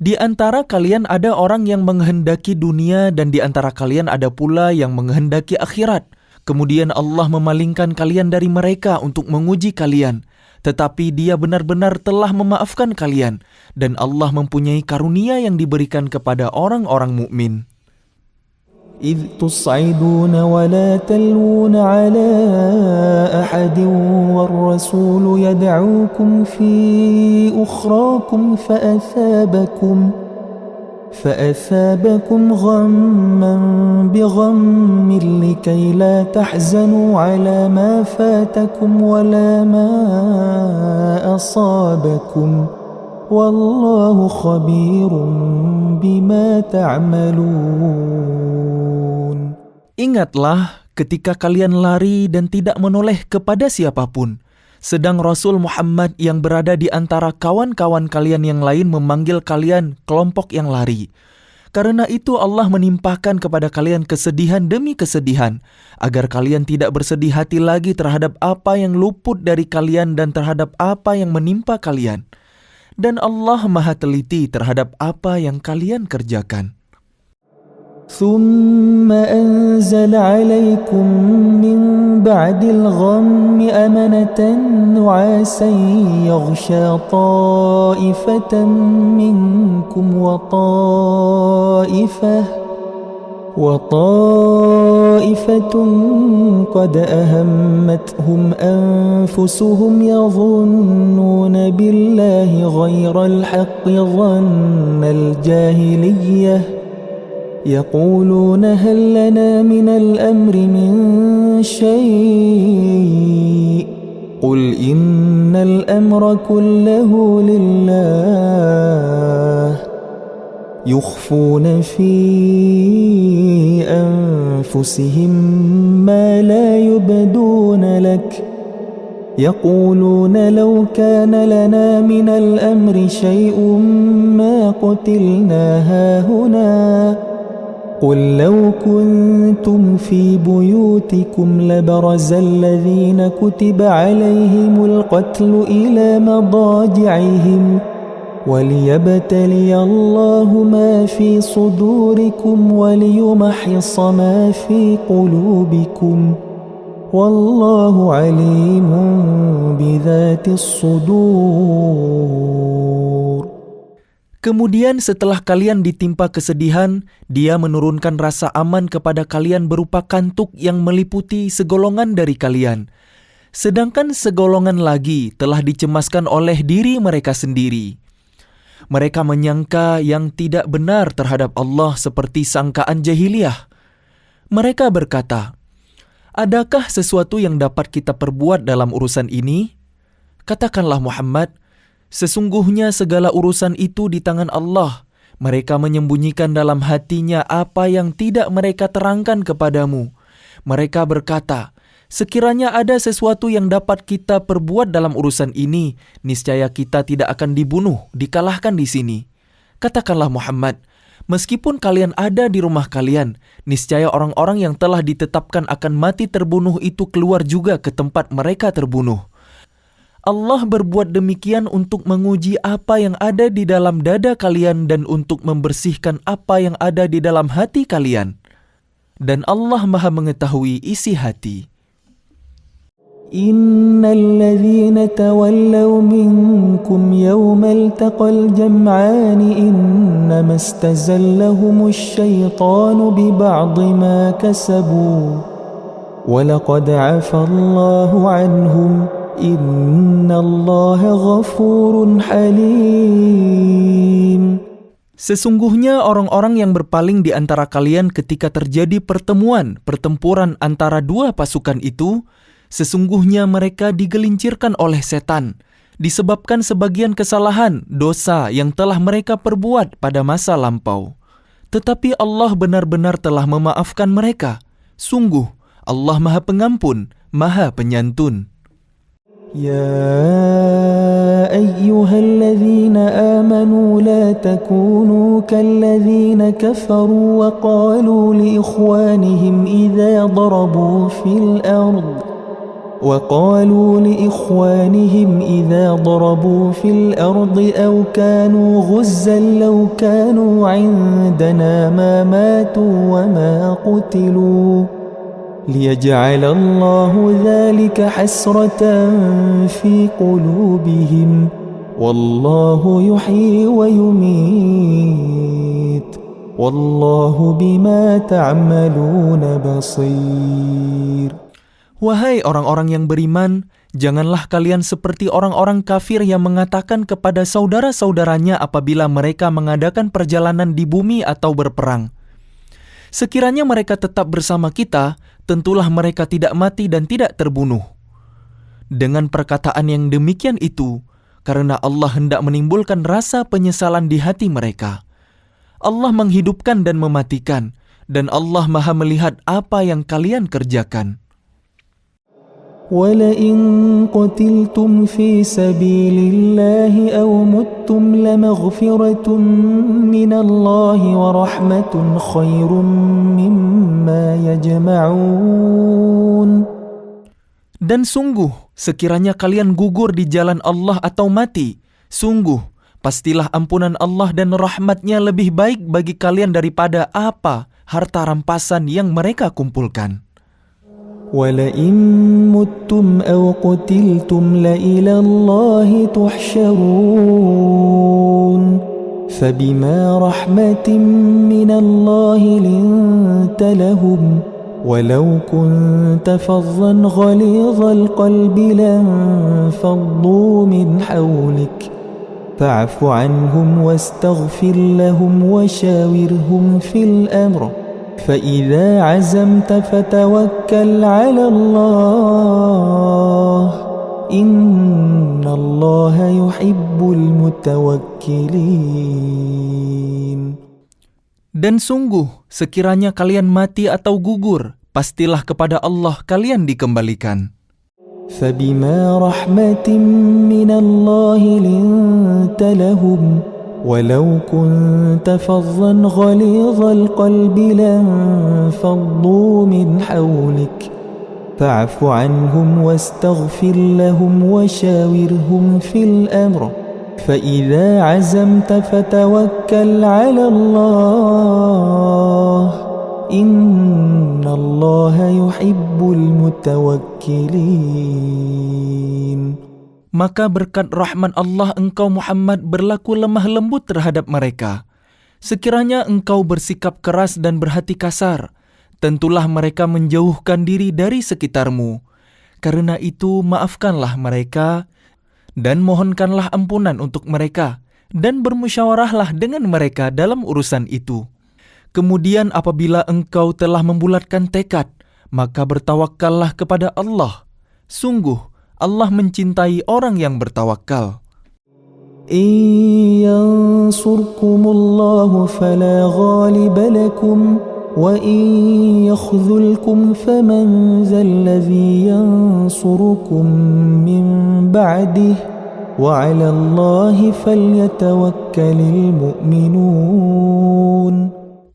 Di antara kalian ada orang yang menghendaki dunia, dan di antara kalian ada pula yang menghendaki akhirat. Kemudian Allah memalingkan kalian dari mereka untuk menguji kalian. Tetapi Dia benar-benar telah memaafkan kalian, dan Allah mempunyai karunia yang diberikan kepada orang-orang mukmin. إِذْ تُصْعِدُونَ وَلَا تَلْوُونَ عَلَى أَحَدٍ وَالرَّسُولُ يَدْعُوكُمْ فِي أُخْرَاكُمْ فَأَثَابَكُمْ غَمًّا بِغَمٍّ لِكَيْ لَا تَحْزَنُوا عَلَى مَا فَاتَكُمْ وَلَا مَا أَصَابَكُمْ وَاللَّهُ خَبِيرٌ بِمَا تَعْمَلُونَ. Ingatlah ketika kalian lari dan tidak menoleh kepada siapapun, sedang Rasul Muhammad yang berada di antara kawan-kawan kalian yang lain memanggil kalian kelompok yang lari. Karena itu Allah menimpakan kepada kalian kesedihan demi kesedihan, agar kalian tidak bersedih hati lagi terhadap apa yang luput dari kalian dan terhadap apa yang menimpa kalian. Dan Allah Maha teliti terhadap apa yang kalian kerjakan. ثُمَّ أَنزَلَ عَلَيْكُمْ مِنْ بَعْدِ الْغَمِّ أَمَنَةً نُعَاسًا يَغْشَى طَائِفَةً مِنْكُمْ وطائفة قد أهمتهم أنفسهم يظنون بالله غير الحق ظن الجاهلية يقولون هل لنا من الأمر من شيء قل إن الأمر كله لله يخفون في أنفسهم ما لا يبدون لك يقولون لو كان لنا من الأمر شيء ما قتلنا هاهنا قل لو كنتم في بيوتكم لبرز الذين كتب عليهم القتل إلى مضاجعهم وليبتلي الله ما في صدوركم وليمحص ما في قلوبكم والله عليم بذات الصدور. Kemudian setelah kalian ditimpa kesedihan, Dia menurunkan rasa aman kepada kalian berupa kantuk yang meliputi segolongan dari kalian. Sedangkan segolongan lagi telah dicemaskan oleh diri mereka sendiri. Mereka menyangka yang tidak benar terhadap Allah seperti sangkaan jahiliyah. Mereka berkata, "Adakah sesuatu yang dapat kita perbuat dalam urusan ini?" Katakanlah Muhammad, sesungguhnya segala urusan itu di tangan Allah. Mereka menyembunyikan dalam hatinya apa yang tidak mereka terangkan kepadamu. Mereka berkata, sekiranya ada sesuatu yang dapat kita perbuat dalam urusan ini, niscaya kita tidak akan dibunuh, dikalahkan di sini. Katakanlah Muhammad, meskipun kalian ada di rumah kalian, niscaya orang-orang yang telah ditetapkan akan mati terbunuh itu keluar juga ke tempat mereka terbunuh. Allah berbuat demikian untuk menguji apa yang ada di dalam dada kalian dan untuk membersihkan apa yang ada di dalam hati kalian. Dan Allah Maha mengetahui isi hati. Innal ladzina tawallaw minkum yawmal taqal jam'an innama istazallahumulsh syaitanu bi ba'dhi ma kasabu wa laqad 'afallahu 'anhum innallaha ghafurun halim. Sesungguhnya orang-orang yang berpaling di antara kalian ketika terjadi pertempuran antara dua pasukan itu, sesungguhnya mereka digelincirkan oleh setan, disebabkan sebagian kesalahan, dosa yang telah mereka perbuat pada masa lampau. Tetapi Allah benar-benar telah memaafkan mereka. Sungguh, Allah Maha Pengampun, Maha Penyantun. يا أيها الذين آمنوا لا تكونوا كالذين كفروا وقالوا لإخوانهم إذا ضربوا في الأرض أو كانوا غزا لو كانوا عندنا ما ماتوا وما قتلوا ليجعل الله ذلك حسرة في قلوبهم والله يحيي ويميت والله بما تعملون بصير. Wahai orang-orang yang beriman, janganlah kalian seperti orang-orang kafir yang mengatakan kepada saudara-saudaranya apabila mereka mengadakan perjalanan di bumi atau berperang, sekiranya mereka tetap bersama kita, tentulah mereka tidak mati dan tidak terbunuh. Dengan perkataan yang demikian itu, karena Allah hendak menimbulkan rasa penyesalan di hati mereka. Allah menghidupkan dan mematikan, dan Allah Maha melihat apa yang kalian kerjakan. وَلَئِن قُتِلْتُمْ فِي سَبِيلِ اللَّهِ أَوْ مُتُّمْ لَمَغْفِرَةٌ مِّنَ اللَّهِ وَرَحْمَةٌ خَيْرٌ مِّمَّا يَجْمَعُونَ. Dan sungguh, sekiranya kalian gugur di jalan Allah atau mati, sungguh, pastilah ampunan Allah dan rahmatnya lebih baik bagi kalian daripada apa harta rampasan yang mereka kumpulkan. وَلَئِن مُتُّمْ أَوْ قُتِلْتُمْ لَإِلَى اللَّهِ تُحْشَرُونَ فَبِمَا رَحْمَةٍ مِّنَ اللَّهِ لِنتَ لَهُمْ وَلَوْ كُنتَ فَظًّا غَلِيظَ الْقَلْبِ لَانفَضُّوا مِنْ حَوْلِكَ فَاعْفُ عَنْهُمْ وَاسْتَغْفِرْ لَهُمْ وَشَاوِرْهُمْ فِي الْأَمْرِ فَإِذَا عَزَمْتَ فَتَوَكَّلْ عَلَى اللَّهِ إِنَّ اللَّهَ يُحِبُّ الْمُتَوَكِّلِينَ. Dan sungguh, sekiranya kalian mati atau gugur, pastilah kepada Allah kalian dikembalikan. فَبِمَا رَحْمَةٍ مِّنَ اللَّهِ لِنتَ لَهُمْ وَلَوْ كُنتَ فَظًّا غَلِيظَ الْقَلْبِ لَانفَضُّوا مِنْ حَوْلِكَ فَاعْفُ عَنْهُمْ وَاسْتَغْفِرْ لَهُمْ وَشَاوِرْهُمْ فِي الْأَمْرِ فَإِذَا عَزَمْتَ فَتَوَكَّلْ عَلَى اللَّهِ إِنَّ اللَّهَ يُحِبُّ الْمُتَوَكِّلِينَ. Maka berkat rahmat Allah engkau Muhammad berlaku lemah lembut terhadap mereka. Sekiranya engkau bersikap keras dan berhati kasar, tentulah mereka menjauhkan diri dari sekitarmu. Karena itu maafkanlah mereka dan mohonkanlah ampunan untuk mereka. dan bermusyawarahlah dengan mereka dalam urusan itu. Kemudian apabila engkau telah membulatkan tekad, maka bertawakkallah kepada Allah. Sungguh, Allah mencintai orang yang bertawakal. إن ينصركم الله فلا غالب لكم وإن يخذلكم فمن ذا الذي ينصركم من بعده وعلى الله فليتوكل المؤمنون.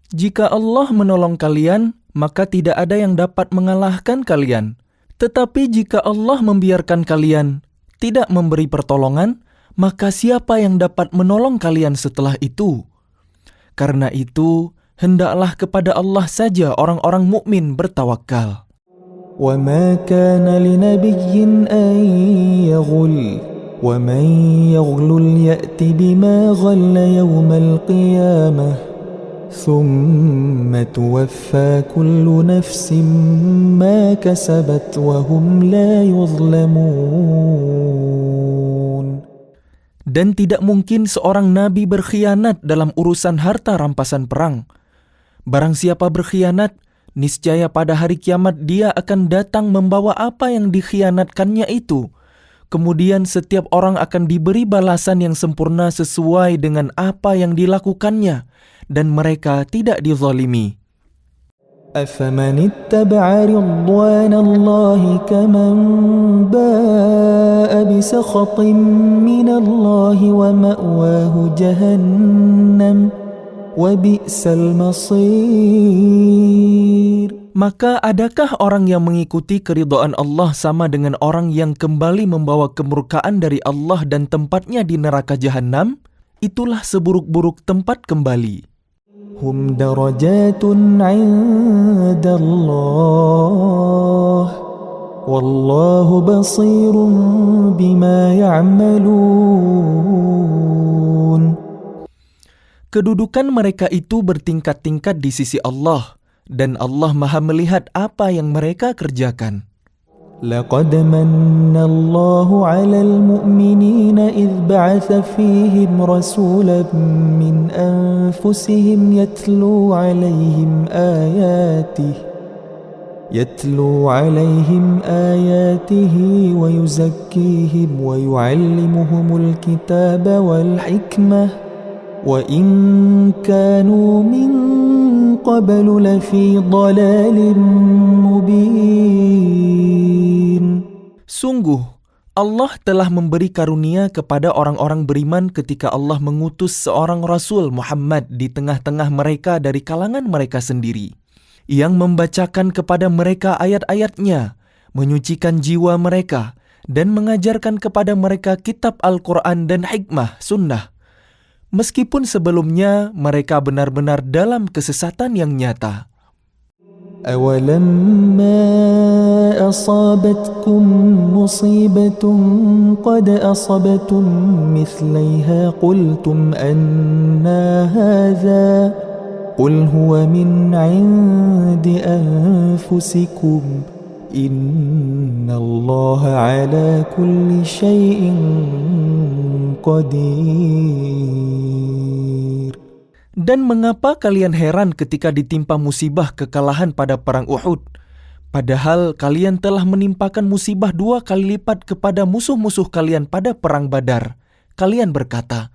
Jika Allah menolong kalian, maka tidak ada yang dapat mengalahkan kalian. Tetapi jika Allah membiarkan kalian, tidak memberi pertolongan, maka siapa yang dapat menolong kalian setelah itu? Karena itu, hendaklah kepada Allah saja orang-orang mukmin bertawakal. وَمَا كَانَ لِنَبِيٍّ أَن يَغُلَّ وَمَن يَغْلُلْ يَأْتِ بِمَا غَلَّ يَوْمَ الْقِيَامَةِ ثُمَّ تُوَفَّى كُلُّ نَفْسٍ مَا كَسَبَتْ وَهُمْ لَا يُظْلَمُونَ. Dan tidak mungkin seorang nabi berkhianat dalam urusan harta rampasan perang. Barang siapa berkhianat, niscaya pada hari kiamat dia akan datang membawa apa yang dikhianatkannya itu. Kemudian setiap orang akan diberi balasan yang sempurna sesuai dengan apa yang dilakukannya, dan mereka tidak dizalimi. أَفَمَنِ اتَّبَعَ رِضْوَانَ اللَّهِ كَمَنْ بَاءَ بِسَخَطٍ مِّنَ اللَّهِ وَمَأْوَاهُ جَهَنَّمُ وَبِئْسَ الْمَصِيرُ. Maka adakah orang yang mengikuti keridhaan Allah sama dengan orang yang kembali membawa kemurkaan dari Allah dan tempatnya di neraka jahanam? Itulah seburuk-buruk tempat kembali. هُمْ دَرَجَاتٌ عِندَ اللَّهِ وَاللَّهُ بَصِيرٌ بِمَا يَعْمَلُونَ. Kedudukan mereka itu bertingkat-tingkat di sisi Allah, dan Allah Maha melihat apa yang mereka kerjakan. لقد من الله على المؤمنين إذ بعث فيهم رسولا من أنفسهم يتلو عليهم آياته ويزكيهم ويعلمهم الكتاب والحكمة وإن كانوا من قبل لفي ضلال مبين. Sungguh, Allah telah memberi karunia kepada orang-orang beriman ketika Allah mengutus seorang Rasul Muhammad di tengah-tengah mereka dari kalangan mereka sendiri, yang membacakan kepada mereka ayat-ayatnya, menyucikan jiwa mereka, dan mengajarkan kepada mereka kitab Al-Quran dan hikmah sunnah. Meskipun sebelumnya mereka benar-benar dalam kesesatan yang nyata. أَوَلَمَّا أَصَابَتْكُمْ مُصِيبَةٌ قَدْ أَصَبْتُمْ مِثْلَيْهَا قُلْتُمْ أَنَّى هَذَا قُلْ هُوَ مِنْ عِنْدِ أَنفُسِكُمْ إِنَّ اللَّهَ عَلَى كُلِّ شَيْءٍ قَدِيرٌ. Dan mengapa kalian heran ketika ditimpa musibah kekalahan pada perang Uhud? Padahal kalian telah menimpakan musibah 2 kali lipat kepada musuh-musuh kalian pada perang Badar. Kalian berkata,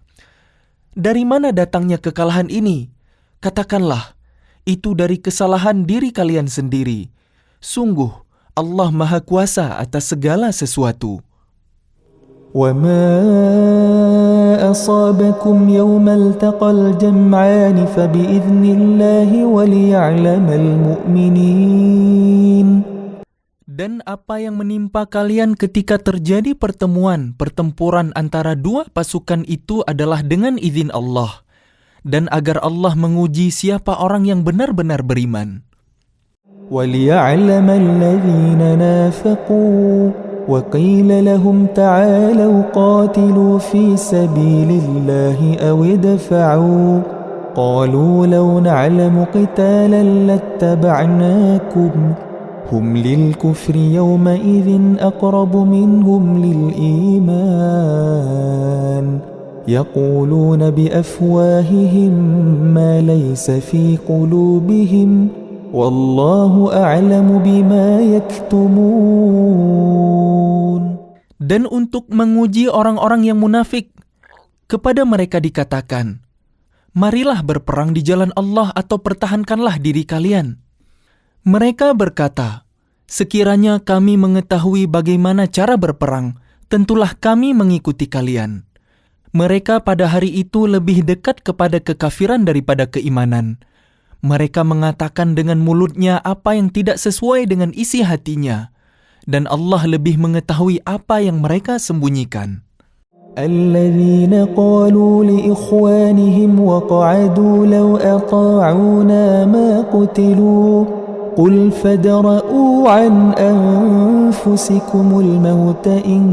"Dari mana datangnya kekalahan ini?" Katakanlah, itu dari kesalahan diri kalian sendiri. Sungguh, Allah Maha Kuasa atas segala sesuatu. وَمَا أَصَابَكُمْ يَوْمَ الْتَقَى الْجَمْعَانِ فَبِإِذْنِ اللَّهِ وَلِيَعْلَمَ الْمُؤْمِنِينَ. Dan apa yang menimpa kalian ketika terjadi pertempuran antara 2 pasukan itu adalah dengan izin Allah, dan agar Allah menguji siapa orang yang benar-benar beriman. وَلِيَعْلَمَ الَّذِينَ نَافَقُوا وَقِيلَ لَهُمْ تَعَالَوْا قَاتِلُوا فِي سَبِيلِ اللَّهِ أَوِ ادْفَعُوا قَالُوا لَوْ نَعْلَمُ قِتَالًا لَاتَّبَعْنَاكُمْ هُمْ لِلْكُفْرِ يَوْمَئِذٍ أَقْرَبُ مِنْهُمْ لِلْإِيمَانِ يقولون بأفواههم ما ليس في قلوبهم والله أعلم بما يكتمون. Dan untuk menguji orang-orang yang munafik, kepada mereka dikatakan, marilah berperang di jalan Allah atau pertahankanlah diri kalian. Mereka berkata, sekiranya kami mengetahui bagaimana cara berperang, tentulah kami mengikuti kalian. Mereka pada hari itu lebih dekat kepada kekafiran daripada keimanan. Mereka mengatakan dengan mulutnya apa yang tidak sesuai dengan isi hatinya, dan Allah lebih mengetahui apa yang mereka sembunyikan. الذين قالوا لإخوانهم وقعدوا لو أطاعونا ما قتلوا قل فادرءوا عن أنفسكم الموت إن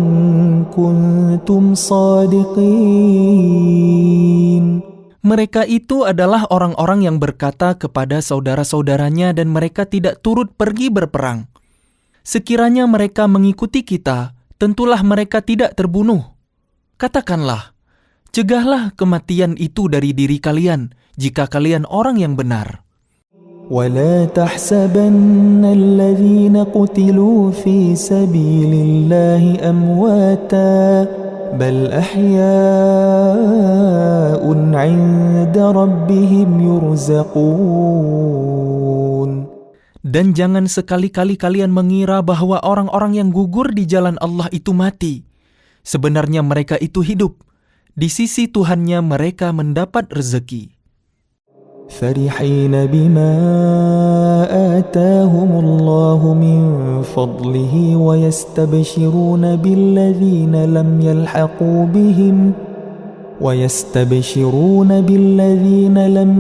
كنتم صادقين. Mereka itu adalah orang-orang yang berkata kepada saudara-saudaranya dan mereka tidak turut pergi berperang. Sekiranya mereka mengikuti kita, tentulah mereka tidak terbunuh. Katakanlah, cegahlah kematian itu dari diri kalian jika kalian orang yang benar. ولا تحسبن الذين قتلوا في سبيل الله أمواتا بل أحياء عند ربهم يرزقون. Dan jangan sekali-kali kalian mengira bahwa orang-orang yang gugur di jalan Allah itu mati. Sebenarnya mereka itu hidup. Di sisi Tuhannya mereka mendapat rezeki. فرحين بما آتاهم الله من فضله ويستبشرون بالذين لم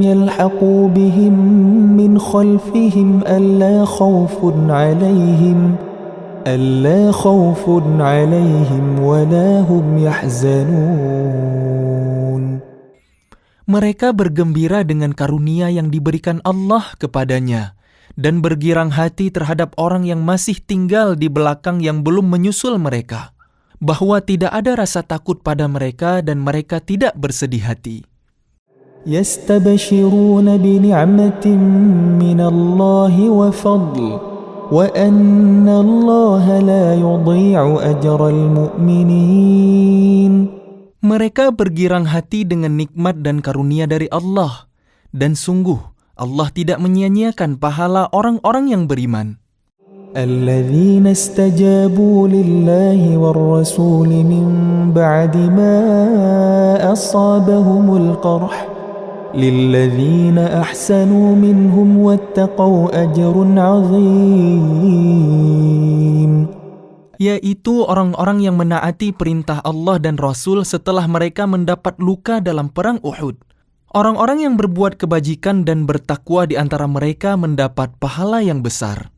يلحقوا بهم من خلفهم ألا خوف عليهم ولا هم يحزنون. Mereka bergembira dengan karunia yang diberikan Allah kepadanya dan bergirang hati terhadap orang yang masih tinggal di belakang yang belum menyusul mereka, bahwa tidak ada rasa takut pada mereka dan mereka tidak bersedih hati. يستبشرون بنعمة من الله وفضل وأن الله لا يضيع أجر المؤمنين. Mereka bergirang hati dengan nikmat dan karunia dari Allah, dan sungguh Allah tidak menyia-nyiakan pahala orang-orang yang beriman. الذين استجابوا لله والرسول من بعد ما أصابهم القرح للذين أحسنوا منهم واتقوا أجر عظيم. Yaitu orang-orang yang menaati perintah Allah dan Rasul setelah mereka mendapat luka dalam perang Uhud. Orang-orang yang berbuat kebajikan dan bertakwa di antara mereka mendapat pahala yang besar.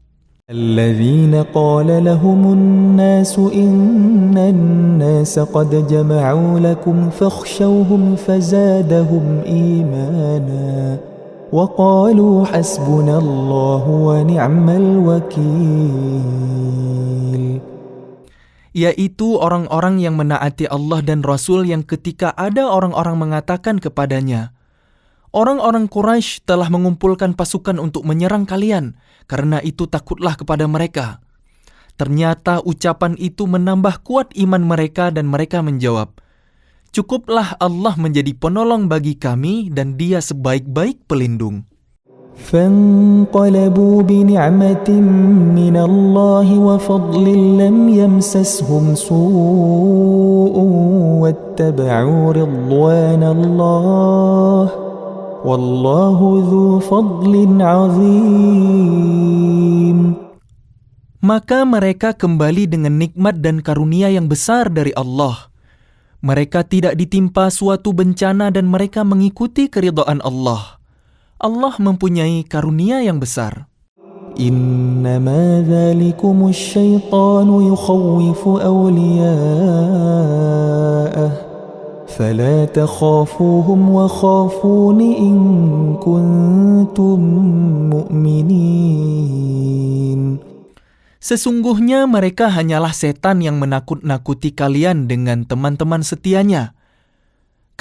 الذين قال لهم الناس إن الناس قد جمعوا لكم فاخشوهم فزادهم إيمانا وقالوا حسبنا الله ونعم الوكيل. Yaitu orang-orang yang menaati Allah dan Rasul yang ketika ada orang-orang mengatakan kepadanya, orang-orang Quraisy telah mengumpulkan pasukan untuk menyerang kalian, karena itu takutlah kepada mereka. Ternyata ucapan itu menambah kuat iman mereka dan mereka menjawab, cukuplah Allah menjadi penolong bagi kami dan Dia sebaik-baik pelindung. فانقلبوا بنعمة من الله وفضل لم يمسسهم سوء واتبعوا رضوان الله والله ذو فضل عظيم. Maka mereka kembali dengan nikmat dan karunia yang besar dari Allah. Mereka tidak ditimpa suatu bencana dan mereka mengikuti keridhaan Allah. Allah mempunyai karunia yang besar. إنما ذلكم الشيطان يخوف أولياءه فلا تخافوهم وخافون إن كنتم مؤمنين. Sesungguhnya mereka hanyalah setan yang menakut-nakuti kalian dengan teman-teman setianya.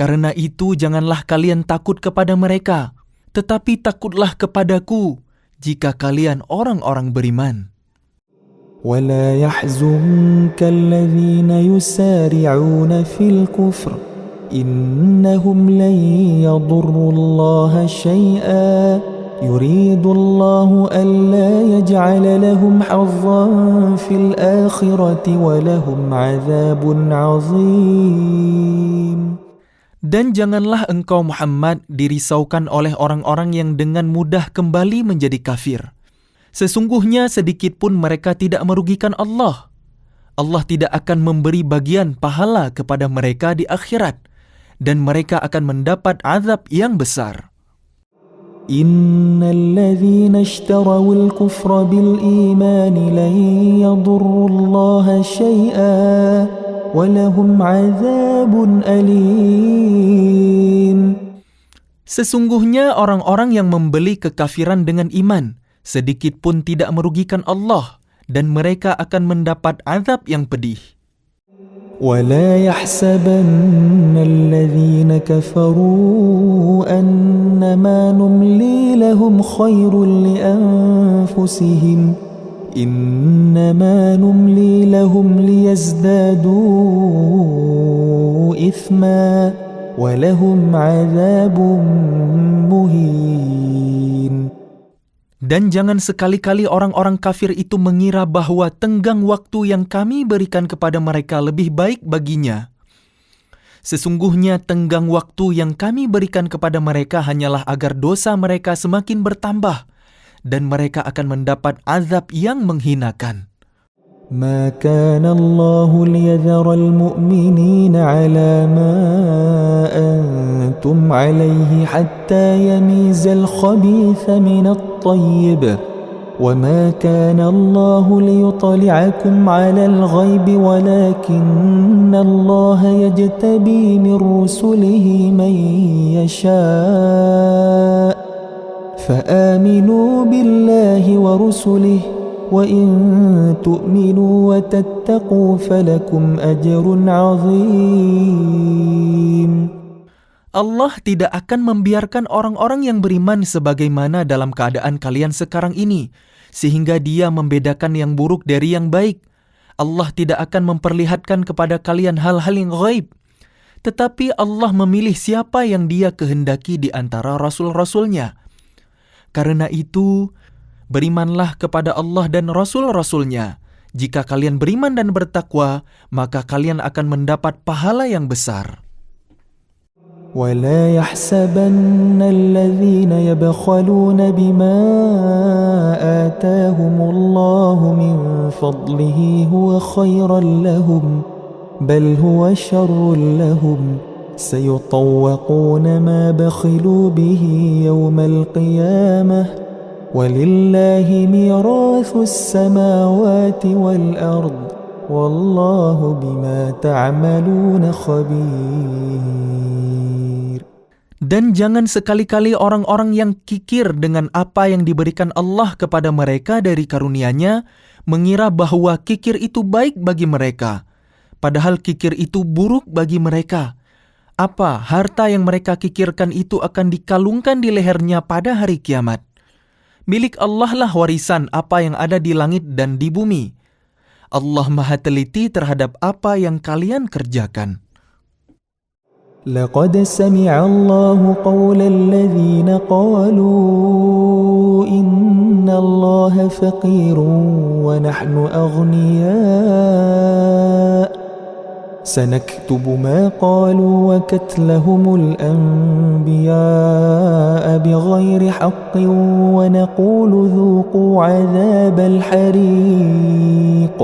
Karena itu janganlah kalian takut kepada mereka, tetapi takutlah kepadaku jika kalian orang-orang beriman. ولا يحزنك الذين يسارعون في الكفر إنهم لن يضروا الله شيئا يريد الله ألا يجعل لهم حظا في الآخرة ولهم عذاب عظيم. Dan janganlah engkau Muhammad dirisaukan oleh orang-orang yang dengan mudah kembali menjadi kafir. Sesungguhnya sedikit pun mereka tidak merugikan Allah. Allah tidak akan memberi bagian pahala kepada mereka di akhirat, dan mereka akan mendapat azab yang besar. Innal ladzina ishtaraw al-kufra bil iman lan yadurru Allah syai'a wa lahum 'adzabun alim. Sesungguhnya orang-orang yang membeli kekafiran dengan iman sedikit pun tidak merugikan Allah, dan mereka akan mendapat azab yang pedih. وَلَا يَحْسَبَنَّ الَّذِينَ كَفَرُوا أَنَّمَا نُمْلِي لَهُمْ خَيْرٌ لِأَنفُسِهِمْ إِنَّمَا نُمْلِي لَهُمْ لِيَزْدَادُوا إِثْمًا وَلَهُمْ عَذَابٌ مُهِينٌ. Dan jangan sekali-kali orang-orang kafir itu mengira bahwa tenggang waktu yang kami berikan kepada mereka lebih baik baginya. Sesungguhnya tenggang waktu yang kami berikan kepada mereka hanyalah agar dosa mereka semakin bertambah, dan mereka akan mendapat azab yang menghinakan. ما كان الله ليذر المؤمنين على ما أنتم عليه حتى يميز الخبيث من الطيب وما كان الله ليطلعكم على الغيب ولكن الله يجتبي من رسله من يشاء فآمنوا بالله ورسله وَإِن تُؤْمِنُوا وَتَتَّقُوا فَلَكُمْ أَجْرٌ عَظِيمٌ. Allah tidak akan membiarkan orang-orang yang beriman sebagaimana dalam keadaan kalian sekarang ini, sehingga Dia membedakan yang buruk dari yang baik. Allah tidak akan memperlihatkan kepada kalian hal-hal yang ghaib, tetapi Allah memilih siapa yang Dia kehendaki di antara rasul-rasulnya. Karena itu, berimanlah kepada Allah dan Rasul-Rasulnya. Jika kalian beriman dan bertakwa, maka kalian akan mendapat pahala yang besar. وَلَا يَحْسَبَنَّ الَّذِينَ يَبْخَلُونَ بِمَا آتَاهُمُ اللَّهُ مِنْ فَضْلِهِ هُوَ خَيْرًا لَهُمْ بَلْ هُوَ شَرٌّ لَهُمْ سَيُطَوَّقُونَ مَا بَخِلُوا بِهِ يَوْمَ الْقِيَامَةِ وَلِلَّهِ مِيرَاثُ السَّمَاوَاتِ وَالْأَرْضِ وَاللَّهُ بِمَا تَعْمَلُونَ خَبِيرٌ. Dan jangan sekali-kali orang-orang yang kikir dengan apa yang diberikan Allah kepada mereka dari karunia-Nya mengira bahwa kikir itu baik bagi mereka, padahal kikir itu buruk bagi mereka. Apa harta yang mereka kikirkan itu akan dikalungkan di lehernya pada hari kiamat. Milik Allah lah warisan apa yang ada di langit dan di bumi. Allah Maha teliti terhadap apa yang kalian kerjakan. لقد سمع الله قول الذين قالوا إن الله فقير ونحن أغنياء سنكتب ما قالوا وقتلهم الأنبياء بغير حق ونقول ذوقوا عذاب الحريق.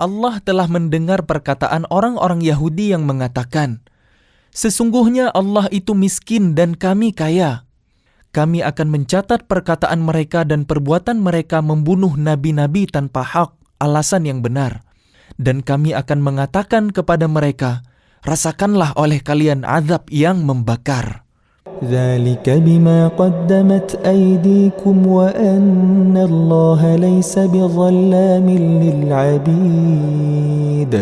Allah telah mendengar perkataan orang-orang Yahudi yang mengatakan, sesungguhnya Allah itu miskin dan kami kaya. Kami akan mencatat perkataan mereka dan perbuatan mereka membunuh nabi-nabi tanpa hak, alasan yang benar. Dan kami akan mengatakan kepada mereka, rasakanlah oleh kalian azab yang membakar. ذَلِكَ بِمَا قَدَّمَتْ أَيْدِيكُمْ وَأَنَّ اللَّهَ لَيْسَ بِظَلَّامٍ لِلْعَبِيدِ.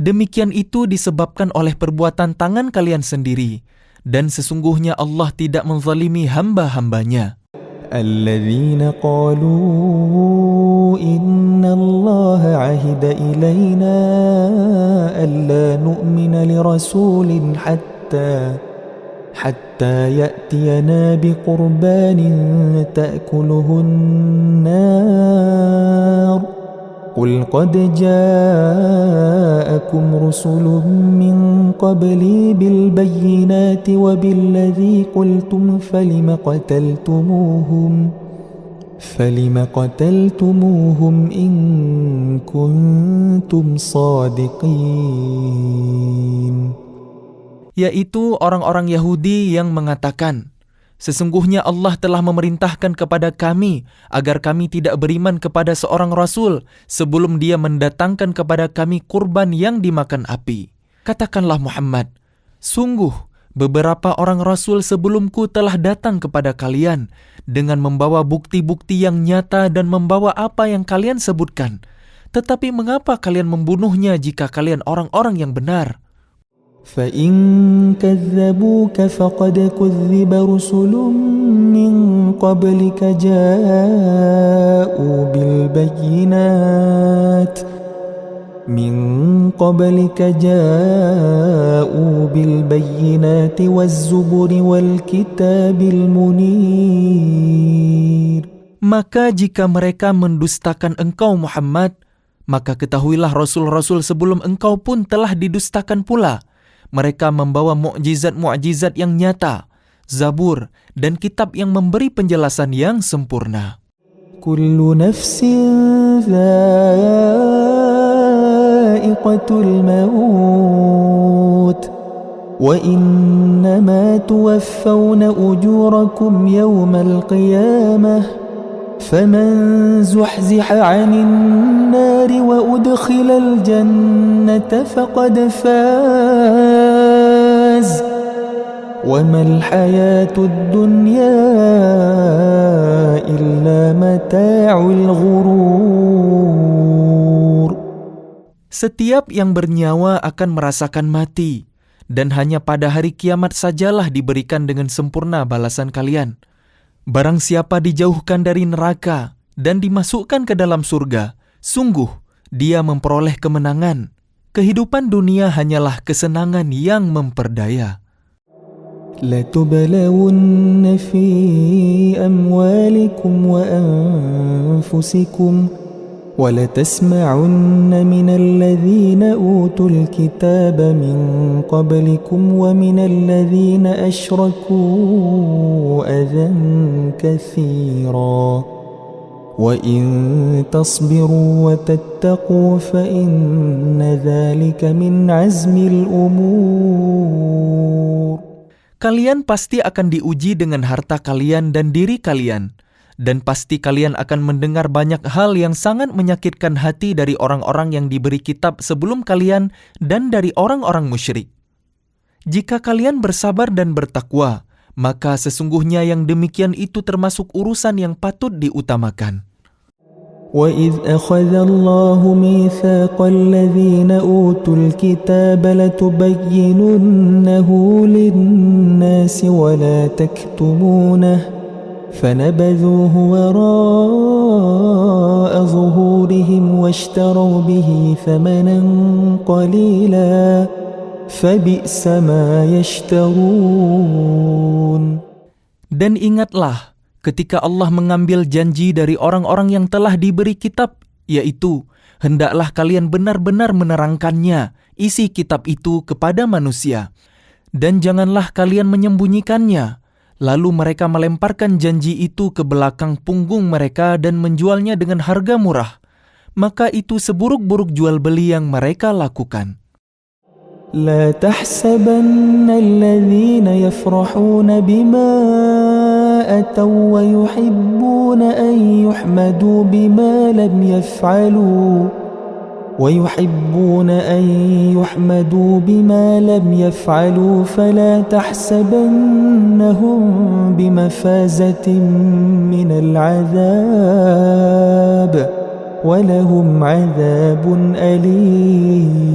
Demikian itu disebabkan oleh perbuatan tangan kalian sendiri, dan sesungguhnya Allah tidak menzalimi hamba-hambanya. الذين قالوا إن الله عهد إلينا ألا نؤمن لرسول حتى يأتينا بقربان تأكله النار قل قد جاءكم رسل من قبلي بالبينات وبالذي قلتم فلم قتلتموهم إن كنتم صادقين. Yaitu orang-orang Yahudi yang mengatakan, sesungguhnya Allah telah memerintahkan kepada kami agar kami tidak beriman kepada seorang Rasul sebelum dia mendatangkan kepada kami kurban yang dimakan api. Katakanlah Muhammad, sungguh beberapa orang Rasul sebelumku telah datang kepada kalian dengan membawa bukti-bukti yang nyata dan membawa apa yang kalian sebutkan. Tetapi mengapa kalian membunuhnya jika kalian orang-orang yang benar? فَإِن كَذَّبُوكَ فَقَدْ كُذِّبَ رُسُلٌ مِّن قَبْلِكَ جَاءُوا بِالْبَيِّنَاتِ وَالزُّبُرِ وَالْكِتَابِ الْمُنِيرِ. Maka jika mereka mendustakan engkau Muhammad, maka ketahuilah rasul-rasul sebelum engkau pun telah didustakan pula. Mereka membawa mukjizat-mukjizat yang nyata, Zabur, dan kitab yang memberi penjelasan yang sempurna. Kullu nafsin dha'iqatul maut wa innama tuwaffawna ujurakum yawmal qiyamah فمن زحزح عن النار وأدخل الجنة فقد فاز وما الحياة الدنيا إلا متاع الغرور. Setiap yang bernyawa akan merasakan mati, dan hanya pada hari kiamat sajalah diberikan dengan sempurna balasan kalian. Barang siapa dijauhkan dari neraka dan dimasukkan ke dalam surga, sungguh dia memperoleh kemenangan. Kehidupan dunia hanyalah kesenangan yang memperdaya. لَتُبْلَوُنَّ فِي أَمْوَالِكُمْ وَأَنفُسِكُمْ وَلَتَسْمَعُنَّ مِنَ الَّذِينَ أُوتُوا الْكِتَابَ مِنْ قَبْلِكُمْ وَمِنَ الَّذِينَ أَشْرَكُوا أَذًى كَثِيرًا وَإِنْ تَصْبِرُوا وَتَتَّقُوا فَإِنَّ ذَلِكَ مِنْ عَزْمِ الْأُمُورِ. Kalian pasti akan diuji dengan harta kalian dan diri kalian. Dan pasti kalian akan mendengar banyak hal yang sangat menyakitkan hati dari orang-orang yang diberi kitab sebelum kalian dan dari orang-orang musyrik. Jika kalian bersabar dan bertakwa, maka sesungguhnya yang demikian itu termasuk urusan yang patut diutamakan. وَإِذْ أَخَذَ اللَّهُ مِيثَاقَ الَّذِينَ أُوتُوا الْكِتَابَ لَتُبَيِّنُنَّهُ لِلنَّاسِ وَلَا تَكْتُمُونَهُ فَنَبَذُوهُ وَرَاءَ ظُهُورِهِمْ وَاشْتَرَوْا بِهِ ثَمَنًا قَلِيلًا فَبِئْسَ مَا يَشْتَرُونَ. Dan ingatlah ketika Allah mengambil janji dari orang-orang yang telah diberi kitab, yaitu, hendaklah kalian benar-benar menerangkannya, isi kitab itu kepada manusia. Dan janganlah kalian menyembunyikannya. Lalu mereka melemparkan janji itu ke belakang punggung mereka dan menjualnya dengan harga murah. Maka itu seburuk-buruk jual beli yang mereka lakukan. لا تحسبن الذين يفرحون بما أتوا ويحبون أن يحمدوا بما لم يفعلوا فلا تحسبنهم بمفازة من العذاب ولهم عذاب أليم.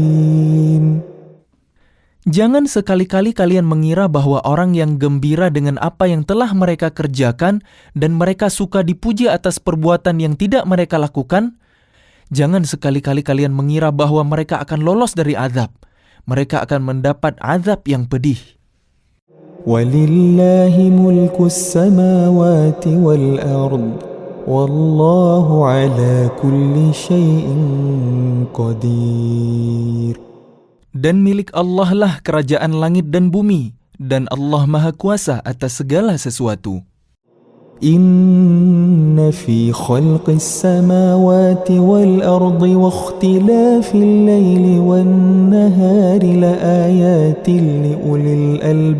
Jangan sekali-kali kalian mengira bahwa orang yang gembira dengan apa yang telah mereka kerjakan dan mereka suka dipuji atas perbuatan yang tidak mereka lakukan. Jangan sekali-kali kalian mengira bahwa mereka akan lolos dari azab. Mereka akan mendapat azab yang pedih. وَلِلَّهِ مُلْكُ السَّمَاوَاتِ وَالْأَرْضِ وَاللَّهُ عَلَى كُلِّ شَيْءٍ قَدِيرٌ. Dan milik Allah lah kerajaan langit dan bumi, dan Allah Maha Kuasa atas segala sesuatu. إِنَّ فِي خَلْقِ السَّمَاوَاتِ وَالْأَرْضِ وَاخْتِلَافِ اللَّيْلِ وَالنَّهَارِ لَآيَاتٍ لِأُولِي الْأَلْبَابِ.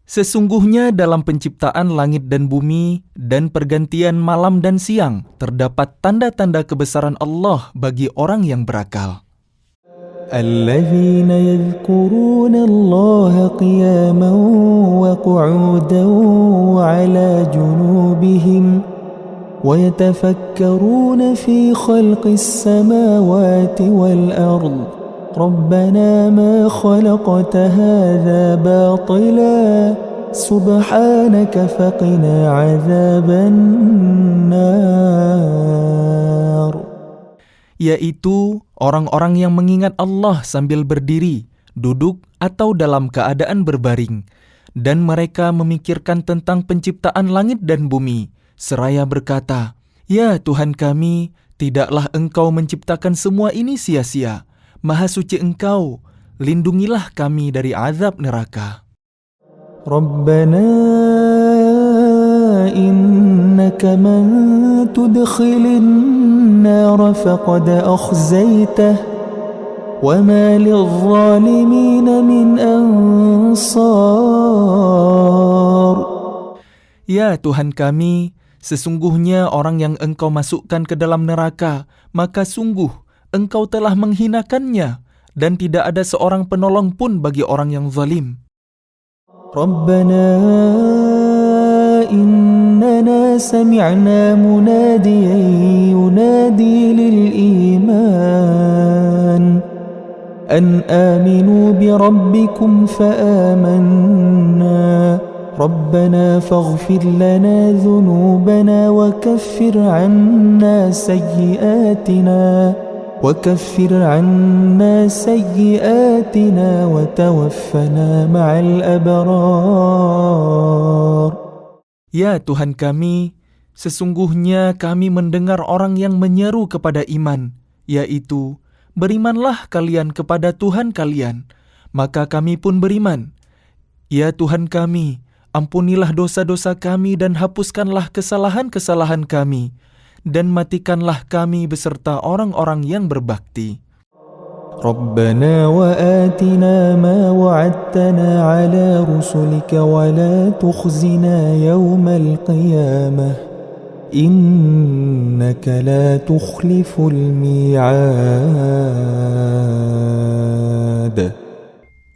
Sesungguhnya dalam penciptaan langit dan bumi dan pergantian malam dan siang terdapat tanda-tanda kebesaran Allah bagi orang yang berakal. الذين يذكرون الله قياما وقعودا وعلى جنوبهم ويتفكرون في خلق السماوات والأرض ربنا ما خلقت هذا باطلا سبحانك فقنا عذاب النار. Yaitu orang-orang yang mengingat Allah sambil berdiri, duduk, atau dalam keadaan berbaring. Dan mereka memikirkan tentang penciptaan langit dan bumi, seraya berkata, "Ya Tuhan kami, tidaklah Engkau menciptakan semua ini sia-sia. Maha suci Engkau, lindungilah kami dari azab neraka." Rabbana innaka man tudkhilin nar faqad akhzaytah wa ma lil-zalimin min ansar. Ya Tuhan kami, sesungguhnya orang yang Engkau masukkan ke dalam neraka, maka sungguh Engkau telah menghinakannya, dan tidak ada seorang penolong pun bagi orang yang zalim. Rabbana innana sami'na munadiyan yunadi lil-iman an aminu bi rabbikum fa amanna Rabbana faghfir lana dhunubana wa kaffir 'anna sayyi'atina وكفر عنا سيئاتنا وتوفنا مع الأبرار. Ya Tuhan kami, sesungguhnya kami mendengar orang yang menyeru kepada iman, yaitu, berimanlah kalian kepada Tuhan kalian, maka kami pun beriman. Ya Tuhan kami, ampunilah dosa-dosa kami dan hapuskanlah kesalahan-kesalahan kami, dan matikanlah kami beserta orang-orang yang berbakti. Rabbana wa atina ma wa'adtana ala rusulika wa la tukhzina yawmal qiyamah innaka la tukhliful mi'ad.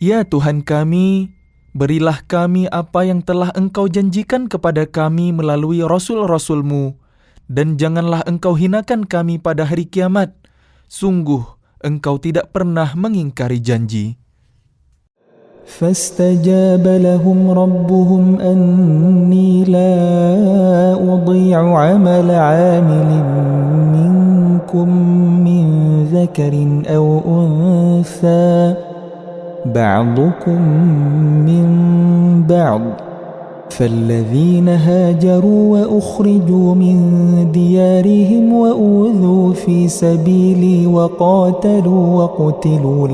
Ya Tuhan kami, berilah kami apa yang telah Engkau janjikan kepada kami melalui rasul-rasul-Mu, dan janganlah Engkau hinakan kami pada hari kiamat. Sungguh, Engkau tidak pernah mengingkari janji. فَاسْتَجَابَ لَهُمْ رَبُّهُمْ أَنِّي لَا أُضِيعُ عَمَلَ عَامِلٍ مِّنكُم مِّن ذَكَرٍ أَوْ أُنثَىٰ بَعْضُكُم مِّن بَعْضٍ فالذين هاجروا وأخرجوا من ديارهم وأوذوا في سبيلي وقاتلوا وقتلوا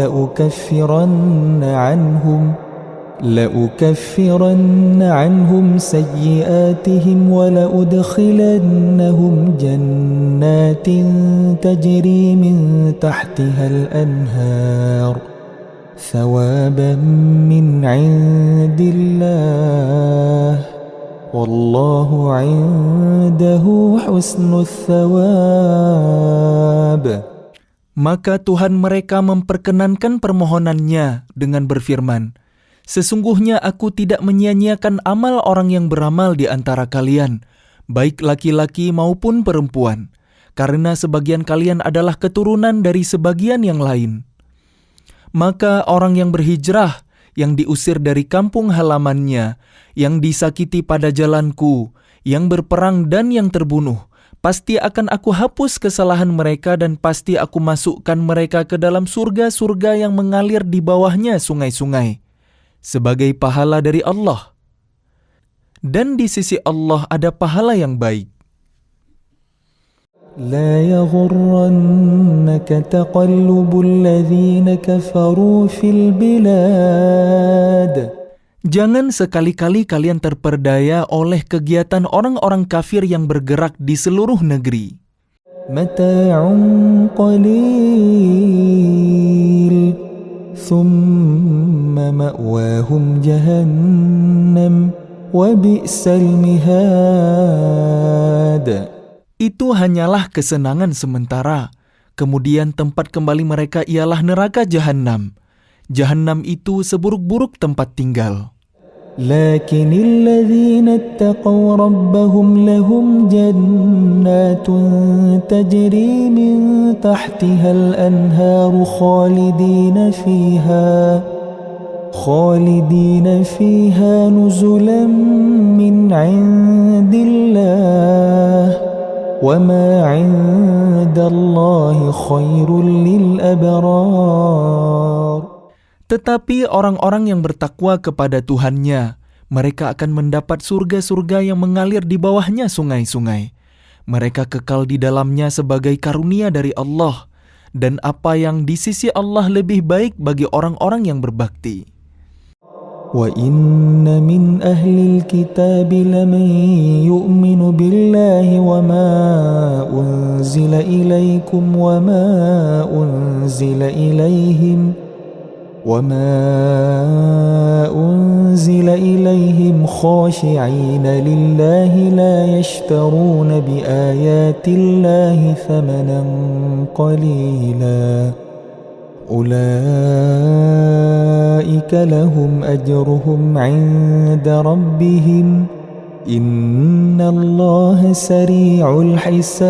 لأكفرن عنهم سيئاتهم ولأدخلنهم جنات تجري من تحتها الأنهار ثوابا من عند الله والله عنده حسن الثواب. Maka Tuhan mereka memperkenankan permohonannya dengan berfirman, "Sesungguhnya aku tidak menyia-nyiakan amal orang yang beramal di antara kalian, baik laki-laki maupun perempuan, karena sebagian kalian adalah keturunan dari sebagian yang lain. Maka orang yang berhijrah, yang diusir dari kampung halamannya, yang disakiti pada jalanku, yang berperang dan yang terbunuh, pasti akan aku hapus kesalahan mereka dan pasti aku masukkan mereka ke dalam surga-surga yang mengalir di bawahnya sungai-sungai, sebagai pahala dari Allah. Dan di sisi Allah ada pahala yang baik. لا يغرنك تقلب الذين كفروا في البلاد. Jangan sekali-kali kalian terperdaya oleh kegiatan orang-orang kafir yang bergerak di seluruh negeri. متاع قليل ثم مأواهم جهنم وبئس المهاد. Itu hanyalah kesenangan sementara. Kemudian tempat kembali mereka ialah neraka Jahannam. Jahannam itu seburuk-buruk tempat tinggal. لكن الذين اتقوا ربهم لهم جنات تجري من تحتها الأنهار خالدين فيها نزلا من عند الله وما عند الله خير للأبرار. Tetapi orang-orang yang bertakwa kepada Tuhannya, mereka akan mendapat surga-surga yang mengalir di bawahnya sungai-sungai. Mereka kekal di dalamnya sebagai karunia dari Allah, dan apa yang di sisi Allah lebih baik bagi orang-orang yang berbakti. وَإِنَّ مِنْ أَهْلِ الْكِتَابِ لَمَنْ يُؤْمِنُ بِاللَّهِ وَمَا أُنْزِلَ إِلَيْكُمْ وَمَا أُنْزِلَ إِلَيْهِمْ خَاشِعِينَ لِلَّهِ لَا يَشْتَرُونَ بِآيَاتِ اللَّهِ ثَمَنًا قَلِيلًا أُولَئِكَ لَهُمْ أَجْرُهُمْ عِندَ رَبِّهِمْ إِنَّ اللَّهَ سَرِيعُ الْحِسَابِ.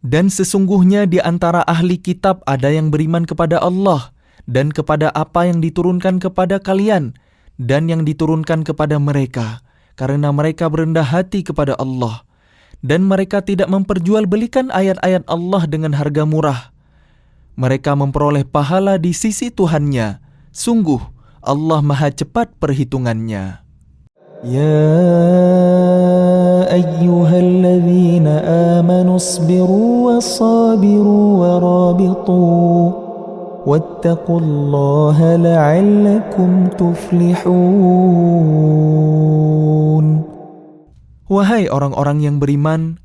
Dan sesungguhnya di antara ahli kitab ada yang beriman kepada Allah dan kepada apa yang diturunkan kepada kalian dan yang diturunkan kepada mereka, karena mereka berendah hati kepada Allah. Dan mereka tidak memperjualbelikan ayat-ayat Allah dengan harga murah. Mereka memperoleh pahala di sisi Tuhannya. Sungguh, Allah Maha cepat perhitungannya. يا أيها الذين آمنوا اصبروا وصابروا ورابطوا واتقوا الله لعلكم تفلحون. Wahai orang-orang yang beriman,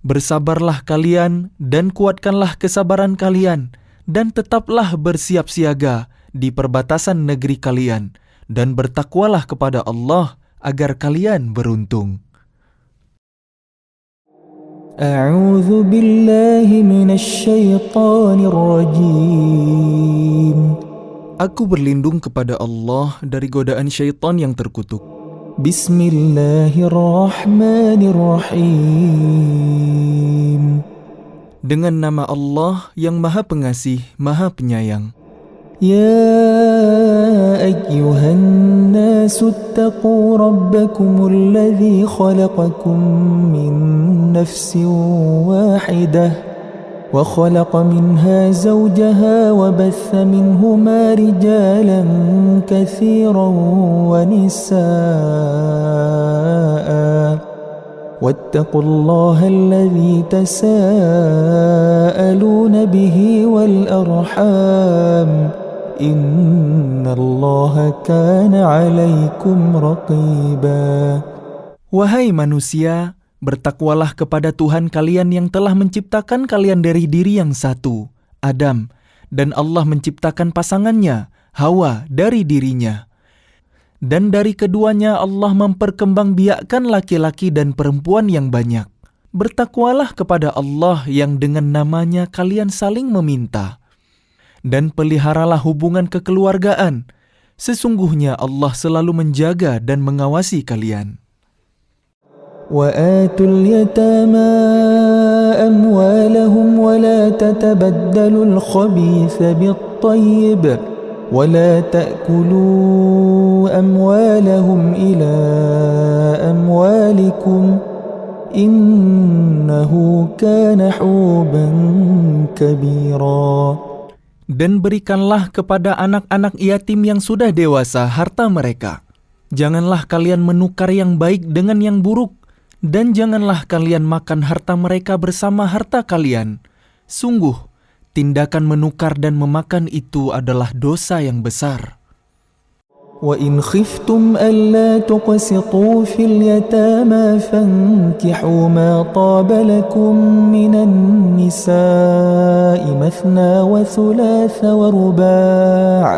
bersabarlah kalian dan kuatkanlah kesabaran kalian, dan tetaplah bersiap siaga di perbatasan negeri kalian, dan bertakwalah kepada Allah agar kalian beruntung. أعوذ بالله من الشيطان الرجيم. Aku berlindung kepada Allah dari godaan syaitan yang terkutuk. بسم الله الرحمن الرحيم. Dengan nama Allah yang Maha Pengasih, Maha Penyayang. يا أيها الناس اتقوا ربكم الذي خلقكم من نفس واحدة وخلق منها زوجها وبث منهما رجالا كثيرا ونساء واتقوا الله الذي تساءلون به والأرحام إن الله كان عليكم رقيبا. Wahai manusia, bertakwalah kepada Tuhan kalian yang telah menciptakan kalian dari diri yang satu, Adam, dan Allah menciptakan pasangannya, Hawa, dari dirinya. Dan dari keduanya Allah memperkembangbiakkan laki-laki dan perempuan yang banyak. Bertakwalah kepada Allah yang dengan namanya kalian saling meminta. Dan peliharalah hubungan kekeluargaan. Sesungguhnya Allah selalu menjaga dan mengawasi kalian. وآتوا اليتامى أموالهم ولا تتبدلوا الخبيث بالطيب ولا تأكلوا أموالهم إلى أموالكم إنه كان حوبا كبيرا. Dan berikanlah kepada anak-anak yatim yang sudah dewasa harta mereka. Janganlah kalian menukar yang baik dengan yang buruk, dan janganlah kalian makan harta mereka bersama harta kalian. Sungguh, tindakan menukar dan memakan itu adalah dosa yang besar. وَإِنْ خِفْتُمْ أَلَّا تُقْسِطُوا فِي الْيَتَامَى فَانكِحُوا مَا طَابَ لَكُم مِّنَ النِّسَاءِ مَثْنَى وَثُلَاثَ وَرُبَاعَ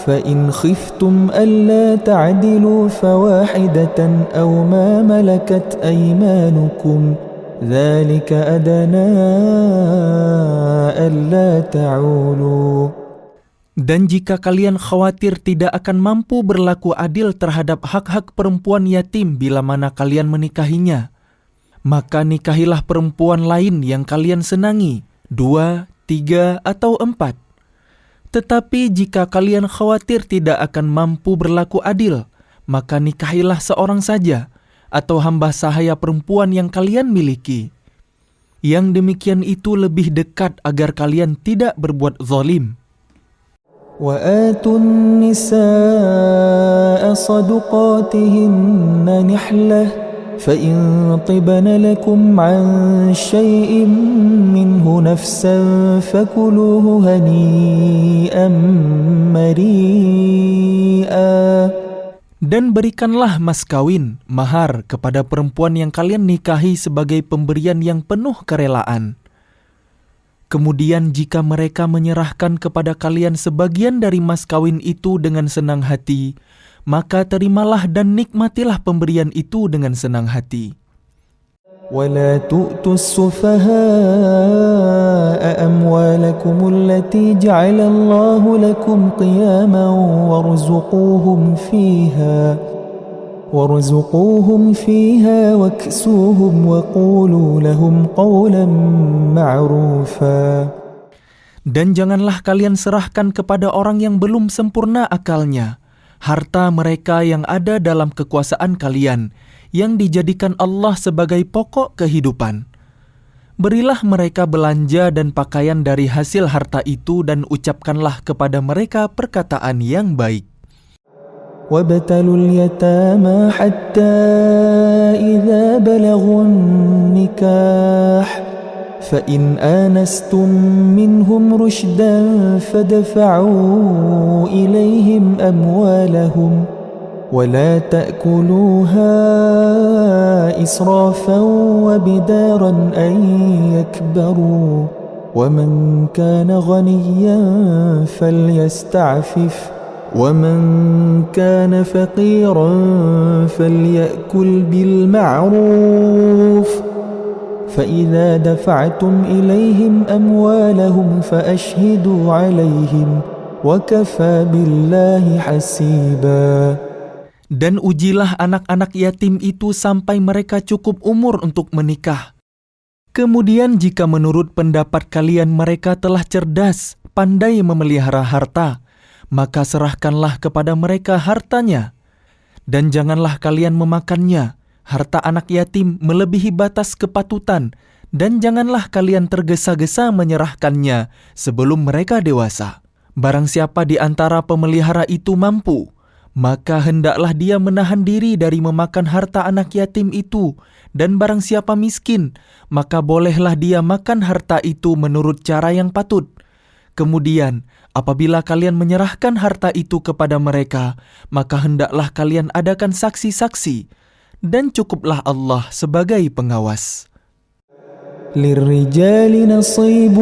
فَإِنْ خِفْتُمْ أَلَّا تَعْدِلُوا فَوَاحِدَةً أَوْ مَا مَلَكَتْ أَيْمَانُكُمْ ذَلِكَ أَدْنَى أَلَّا تَعُولُوا. Dan jika kalian khawatir tidak akan mampu berlaku adil terhadap hak-hak perempuan yatim bila mana kalian menikahinya, maka nikahilah perempuan lain yang kalian senangi, 2, 3, atau 4. Tetapi jika kalian khawatir tidak akan mampu berlaku adil, maka nikahilah seorang saja, atau hamba sahaya perempuan yang kalian miliki. Yang demikian itu lebih dekat agar kalian tidak berbuat zalim. وآتوا النساء صدقاتهن نحلة فإن طبن لكم عن شيء منه نفسا فكلوه هنيئا مريئا. Dan berikanlah mas kawin, mahar kepada perempuan yang kalian nikahi sebagai pemberian yang penuh kerelaan. Kemudian jika mereka menyerahkan kepada kalian sebagian dari mas kawin itu dengan senang hati, maka terimalah dan nikmatilah pemberian itu dengan senang hati. وَلَا تُؤْتُوا السُّفَهَاءَ أَمْوَالَكُمُ الَّتِي جَعَلَ اللَّهُ لَكُمْ قِيَامًا وَارْزُقُوهُمْ فِيهَا وَاكْسُوهُمْ وَقُولُوا لَهُمْ قَوْلًا مَعْرُوفًا. Dan janganlah kalian serahkan kepada orang yang belum sempurna akalnya harta mereka yang ada dalam kekuasaan kalian, yang dijadikan Allah sebagai pokok kehidupan. Berilah mereka belanja dan pakaian dari hasil harta itu dan ucapkanlah kepada mereka perkataan yang baik. وَابْتَلُوا الْيَتَامَى حَتَّى إِذَا بَلَغُوا النِّكَاحَ فَإِنْ آنَسْتُمْ مِنْهُمْ رُشْدًا فَادْفَعُوا إِلَيْهِمْ أَمْوَالَهُمْ وَلَا تَأْكُلُوهَا إِسْرَافًا وَبِدَارًا أَنْ يَكْبَرُوا وَمَنْ كَانَ غَنِيًّا فَلْيَسْتَعْفِفْ وَمَنْ كَانَ فَقِيرًا فَلْيَأْكُلْ بِالْمَعْرُوفِ فَإِذَا دَفَعْتُمْ إِلَيْهِمْ أَمْوَالَهُمْ فَأَشْهِدُوا عَلَيْهِمْ وَكَفَى بِاللَّهِ حَسِيبًا. Dan ujilah anak-anak yatim itu sampai mereka cukup umur untuk menikah. Kemudian jika menurut pendapat kalian mereka telah cerdas, pandai memelihara harta, maka serahkanlah kepada mereka hartanya. Dan janganlah kalian memakannya, harta anak yatim melebihi batas kepatutan, dan janganlah kalian tergesa-gesa menyerahkannya sebelum mereka dewasa. Barang siapa di antara pemelihara itu mampu, maka hendaklah dia menahan diri dari memakan harta anak yatim itu, dan barang siapa miskin, maka bolehlah dia makan harta itu menurut cara yang patut. Kemudian, apabila kalian menyerahkan harta itu kepada mereka, maka hendaklah kalian adakan saksi-saksi, dan cukuplah Allah sebagai pengawas. لِلرِّجَالِ نَصِيبٌ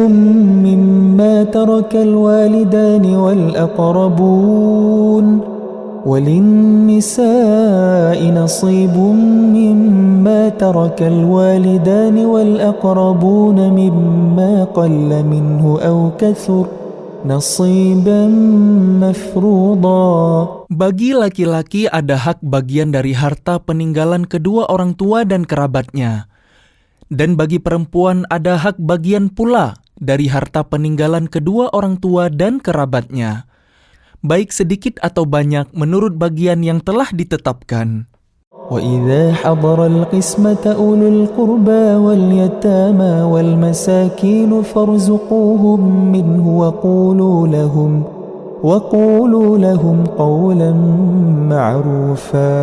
مِّمَّا تَرَكَ الْوَالِدَانِ وَالْأَقْرَبُونَ وَلِلنِّسَاءِ نَصِيبٌ مِّمَّا تَرَكَ الْوَالِدَانِ وَالْأَقْرَبُونَ مِمَّا قَلَّ مِنْهُ أَوْ كَثُرَ نصيبا مفروضا. Bagi laki-laki ada hak bagian dari harta peninggalan kedua orang tua dan kerabatnya. Dan bagi perempuan ada hak bagian pula dari harta peninggalan kedua orang tua dan kerabatnya, baik sedikit atau banyak menurut bagian yang telah ditetapkan. وَإِذَا حَضَرَ الْقِسْمَةَ أُولُو الْقُرْبَى وَالْيَتَامَى وَالْمَسَاكِينُ فَارْزُقُوهُم مِّنْهُ وَقُولُوا لَهُمْ قَوْلًا مَّعْرُوفًا.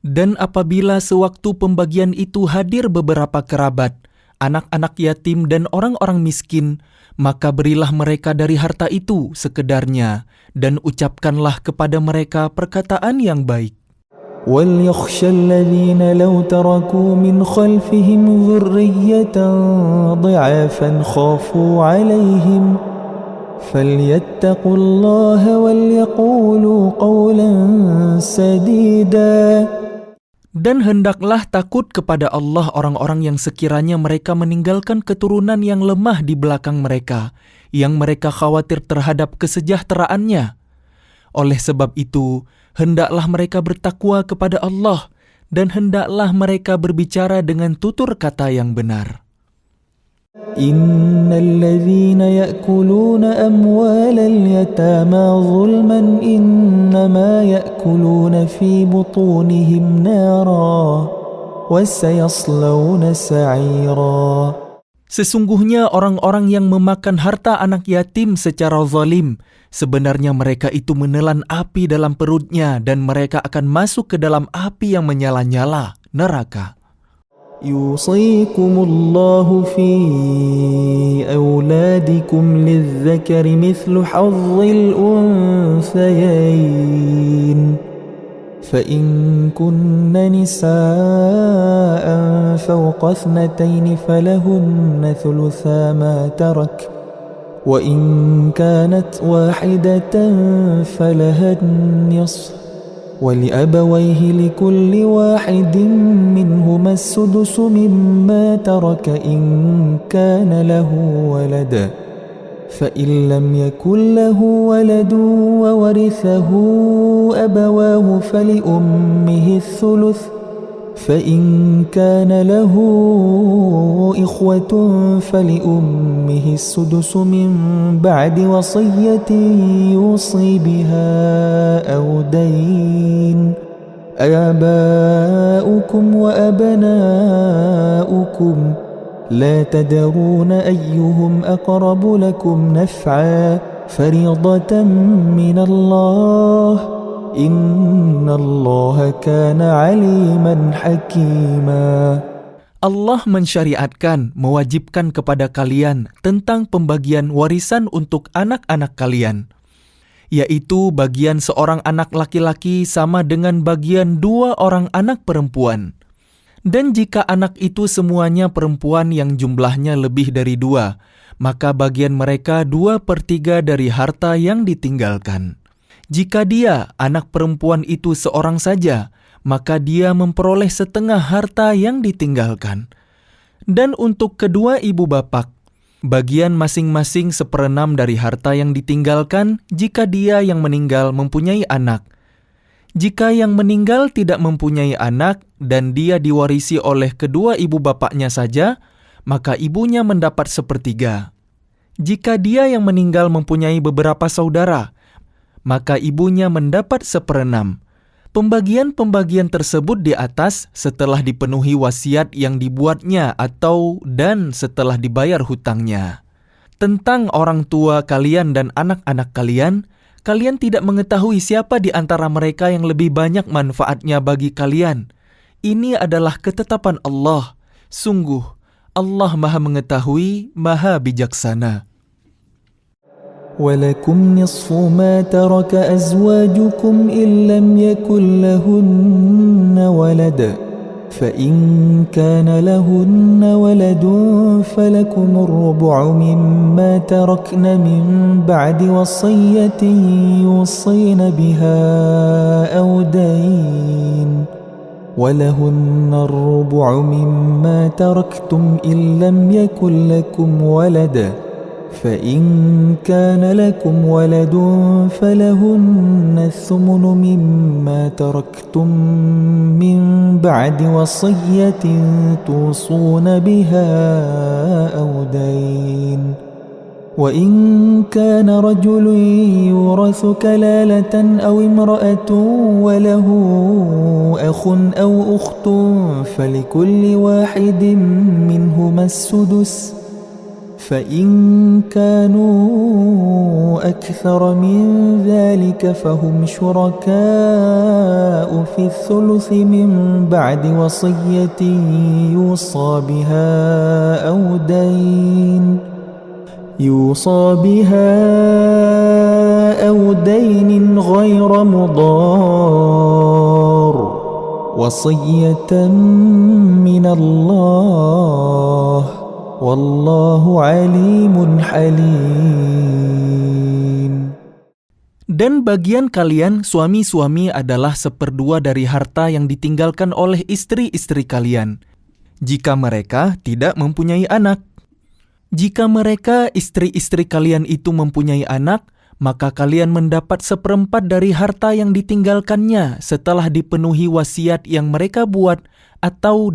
Dan apabila sewaktu pembagian itu hadir beberapa kerabat, anak-anak yatim dan orang-orang miskin, maka berilah mereka dari harta itu sekedarnya, dan ucapkanlah kepada mereka perkataan yang baik. وَلْيَخْشَ الَّذِينَ لَوْ تَرَكُوا مِنْ خَلْفِهِمْ ذُرِّيَّةً ضِعَافًا خَافُوا عَلَيْهِمْ فَلْيَتَّقُوا اللَّهَ وَلْيَقُولُوا قَوْلًا سَدِيدًا. Dan hendaklah takut kepada Allah orang-orang yang sekiranya mereka meninggalkan keturunan yang lemah di belakang mereka, yang mereka khawatir terhadap kesejahteraannya. Oleh sebab itu, hendaklah mereka bertakwa kepada Allah, dan hendaklah mereka berbicara dengan tutur kata yang benar. Innal ladzina ya'kuluna amwalal yatama zulman innama ya'kuluna fi butunihim nara wa sayaslawna sa'ira. Sesungguhnya orang-orang yang memakan harta anak yatim secara zalim, sebenarnya mereka itu menelan api dalam perutnya dan mereka akan masuk ke dalam api yang menyala-nyala, neraka. Yusikumullahu fi awladikum lizzakari mithlu hazzil unthayayn. فإن كن نساء فوق اثنتين فلهن ثلثا ما ترك وإن كانت واحدة فلها النصف ولأبويه لكل واحد منهما السدس مما ترك إن كان له ولد فإن لم يكن له ولد وورثه أبواه فلأمه الثلث فإن كان له إخوة فلأمه السدس من بعد وصية يوصي بها أو دين آباؤكم وأبناؤكم لا تدرون أيهم أقرب لكم نفعا فريضة من الله إن الله كان عليما حكيما. Allah mensyariatkan, mewajibkan kepada kalian tentang pembagian warisan untuk anak-anak kalian, yaitu bagian seorang anak laki-laki sama dengan bagian 2 orang anak perempuan. Dan jika anak itu semuanya perempuan yang jumlahnya lebih dari 2, maka bagian mereka 2/3 dari harta yang ditinggalkan. Jika dia, anak perempuan itu seorang saja, maka dia memperoleh setengah harta yang ditinggalkan. Dan untuk kedua ibu bapak, bagian masing-masing 1/6 dari harta yang ditinggalkan jika dia yang meninggal mempunyai anak. Jika yang meninggal tidak mempunyai anak dan dia diwarisi oleh kedua ibu bapaknya saja, maka ibunya mendapat 1/3. Jika dia yang meninggal mempunyai beberapa saudara, maka ibunya mendapat 1/6. Pembagian-pembagian tersebut di atas setelah dipenuhi wasiat yang dibuatnya dan setelah dibayar hutangnya. Tentang orang tua kalian dan anak-anak kalian, kalian tidak mengetahui siapa di antara mereka yang lebih banyak manfaatnya bagi kalian. Ini adalah ketetapan Allah. Sungguh, Allah Maha Mengetahui, Maha Bijaksana. وَلَكُمْ نِصْفُ مَا تَرَكَ أَزْوَاجُكُمْ إِنْ لَمْ يَكُنْ لَهُنَّ وَلَدٌ فَإِنْ كَانَ لَهُنَّ وَلَدٌ فَلَكُمُ الرُّبُعُ مِمَّا تَرَكْنَ مِنْ بَعْدِ وَصِيَّةٍ يُوصِينَ بِهَا أَوْ دَيْنٍ وَلَهُنَّ الرُّبُعُ مِمَّا تَرَكْتُمْ إِنْ لَمْ يَكُنْ لَكُمْ وَلَدٌ فإن كان لكم ولد فلهن الثمن مما تركتم من بعد وصية توصون بها أو دين وإن كان رجل يورث كلالة أو امرأة وله أخ أو أخت فلكل واحد منهما السدس فإن كانوا أكثر من ذلك فهم شركاء في الثلث من بعد وصية يوصى بها أو دين غير مضار وصية من الله والله عليم حليم. Dan bagian kalian suami-suami adalah 1/2 dari harta yang ditinggalkan oleh istri-istri kalian, jika mereka tidak mempunyai anak. Jika mereka istri-istri kalian itu mempunyai anak, maka kalian mendapat 1/4 dari harta yang ditinggalkannya setelah dipenuhi wasiat yang mereka buat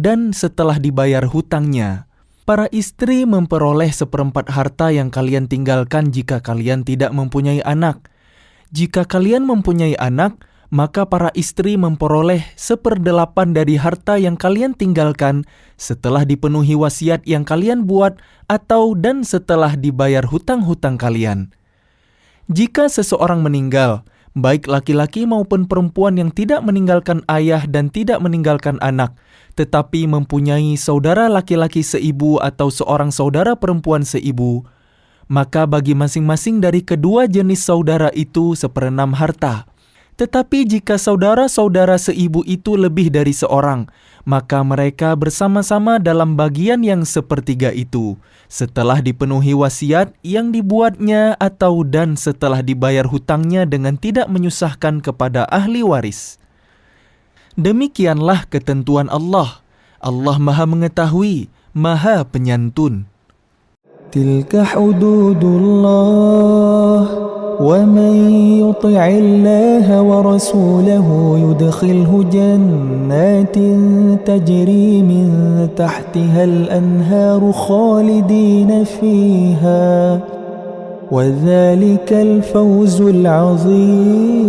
dan setelah dibayar hutangnya. Para istri memperoleh 1/4 harta yang kalian tinggalkan jika kalian tidak mempunyai anak. Jika kalian mempunyai anak, maka para istri memperoleh 1/8 dari harta yang kalian tinggalkan setelah dipenuhi wasiat yang kalian buat dan setelah dibayar hutang-hutang kalian. Jika seseorang meninggal, baik laki-laki maupun perempuan yang tidak meninggalkan ayah dan tidak meninggalkan anak, tetapi mempunyai saudara laki-laki seibu atau seorang saudara perempuan seibu, maka bagi masing-masing dari kedua jenis saudara itu 1/6 harta. Tetapi jika saudara-saudara seibu itu lebih dari seorang, maka mereka bersama-sama dalam bagian yang 1/3 itu, setelah dipenuhi wasiat yang dibuatnya dan setelah dibayar hutangnya dengan tidak menyusahkan kepada ahli waris. Demikianlah ketentuan Allah. Allah Maha Mengetahui, Maha Penyantun. Tilka hududullah wa man yuti' Allah wa rasulahu yudkhilhu jannatin tajri min tahtiha al-anharu khalidina fiha wa dhalikal fawzul 'azim.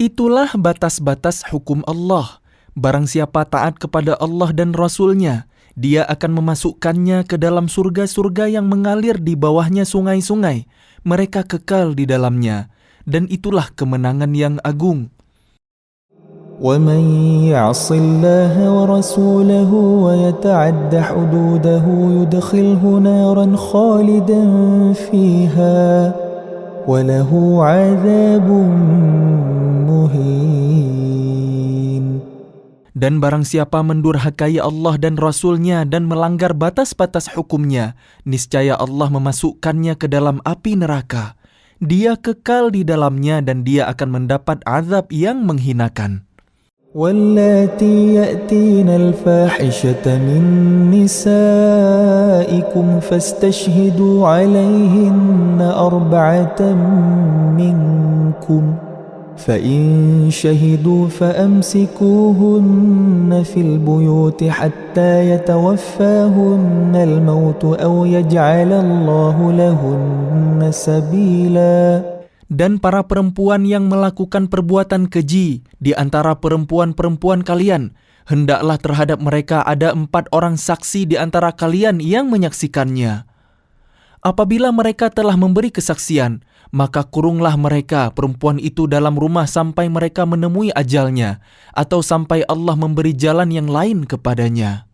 Itulah batas-batas hukum Allah. Barang siapa taat kepada Allah dan Rasul-Nya, Dia akan memasukkannya ke dalam surga-surga yang mengalir di bawahnya sungai-sungai. Mereka kekal di dalamnya, dan itulah kemenangan yang agung. وَمَنْ يَعْصِ اللَّهَ وَرَسُولَهُ وَيَتَعَدَّ حُدُودَهُ يُدْخِلْهُ نَارًا خَالِدًا فِيهَا وَلَهُ عَذَابٌ muhin. Dan barang siapa mendurhakai Allah dan Rasul-Nya dan melanggar batas-batas hukumnya, niscaya Allah memasukkannya ke dalam api neraka. Dia kekal di dalamnya dan dia akan mendapat azab yang menghinakan. وَاللَّاتِي يَأْتِينَ الْفَاحِشَةَ مِن نِّسَائِكُمْ فَاسْتَشْهِدُوا عَلَيْهِنَّ 4 مِّنكُمْ فَإِن شَهِدُوا فَأَمْسِكُوهُنَّ فِي الْبُيُوتِ حَتَّى يَتَوَفَّاهُنَّ الْمَوْتُ أَوْ يَجْعَلَ اللَّهُ لَهُنَّ سَبِيلًا. Dan para perempuan yang melakukan perbuatan keji di antara perempuan-perempuan kalian, hendaklah terhadap mereka ada 4 orang saksi di antara kalian yang menyaksikannya. Apabila mereka telah memberi kesaksian, maka kurunglah mereka perempuan itu dalam rumah sampai mereka menemui ajalnya, atau sampai Allah memberi jalan yang lain kepadanya.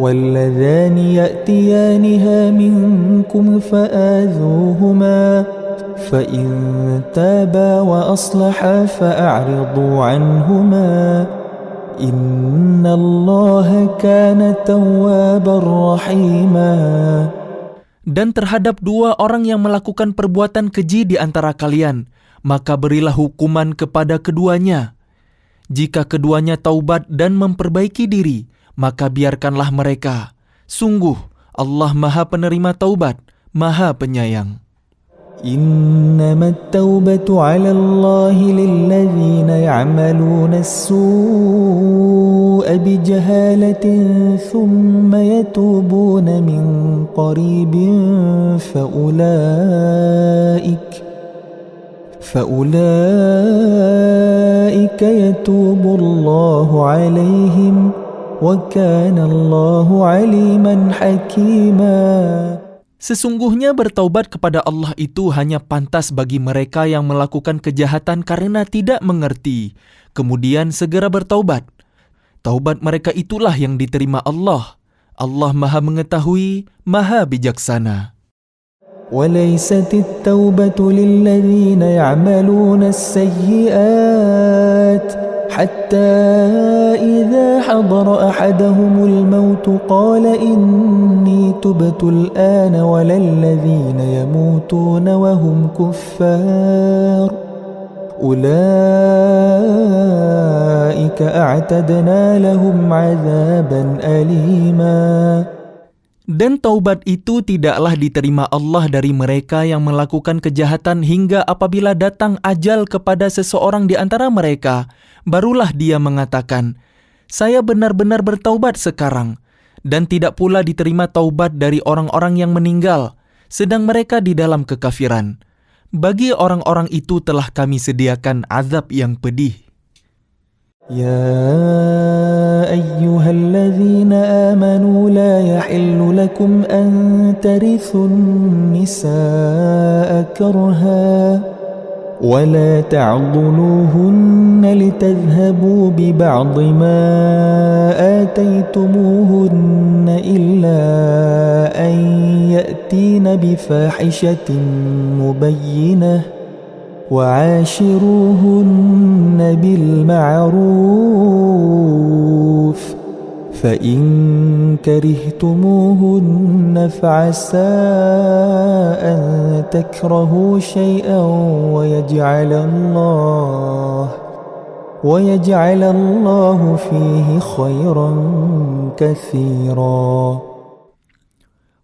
وَالَّذَانِ يَأْتِيَانِهَا مِنكُمْ فَآذُوهُمَا فَإِن تَابَا وَأَصْلَحَا فَأَعْرِضُوا عَنْهُمَا إِنَّ اللَّهَ كَانَ تَوَّابًا رَحِيمًا. Dan terhadap 2 orang yang melakukan perbuatan keji di antara kalian, maka berilah hukuman kepada keduanya. Jika keduanya taubat dan memperbaiki diri, maka biarkanlah mereka. Sungguh, Allah Maha Penerima Taubat, Maha Penyayang. إنما التوبة على الله للذين يعملون السوء بجهالة ثم يتوبون من قريب فأولئك يتوب الله عليهم وكان الله عليما حكيما. Sesungguhnya bertaubat kepada Allah itu hanya pantas bagi mereka yang melakukan kejahatan karena tidak mengerti, kemudian segera bertaubat. Taubat mereka itulah yang diterima Allah. Allah Maha Mengetahui, Maha Bijaksana. وليست التوبة للذين يعملون السيئات حتى إذا حضر أحدهم الموت قال إني تبت الآن ولا الذين يموتون وهم كفار أولئك أعتدنا لهم عذابا أليما. Dan taubat itu tidaklah diterima Allah dari mereka yang melakukan kejahatan hingga apabila datang ajal kepada seseorang di antara mereka, barulah dia mengatakan, "Saya benar-benar bertaubat sekarang." Dan tidak pula diterima taubat dari orang-orang yang meninggal, sedang mereka di dalam kekafiran. Bagi orang-orang itu telah kami sediakan azab yang pedih. يا أيها الذين آمنوا لا يحل لكم أن ترثوا النساء كرها ولا تعضلوهن لتذهبوا ببعض ما آتيتموهن إلا أن يأتين بفاحشة مبينة وعاشروهن بالمعروف فإن كرهتموهن فعسى أن تكرهوا شيئا ويجعل الله فيه خيرا كثيرا.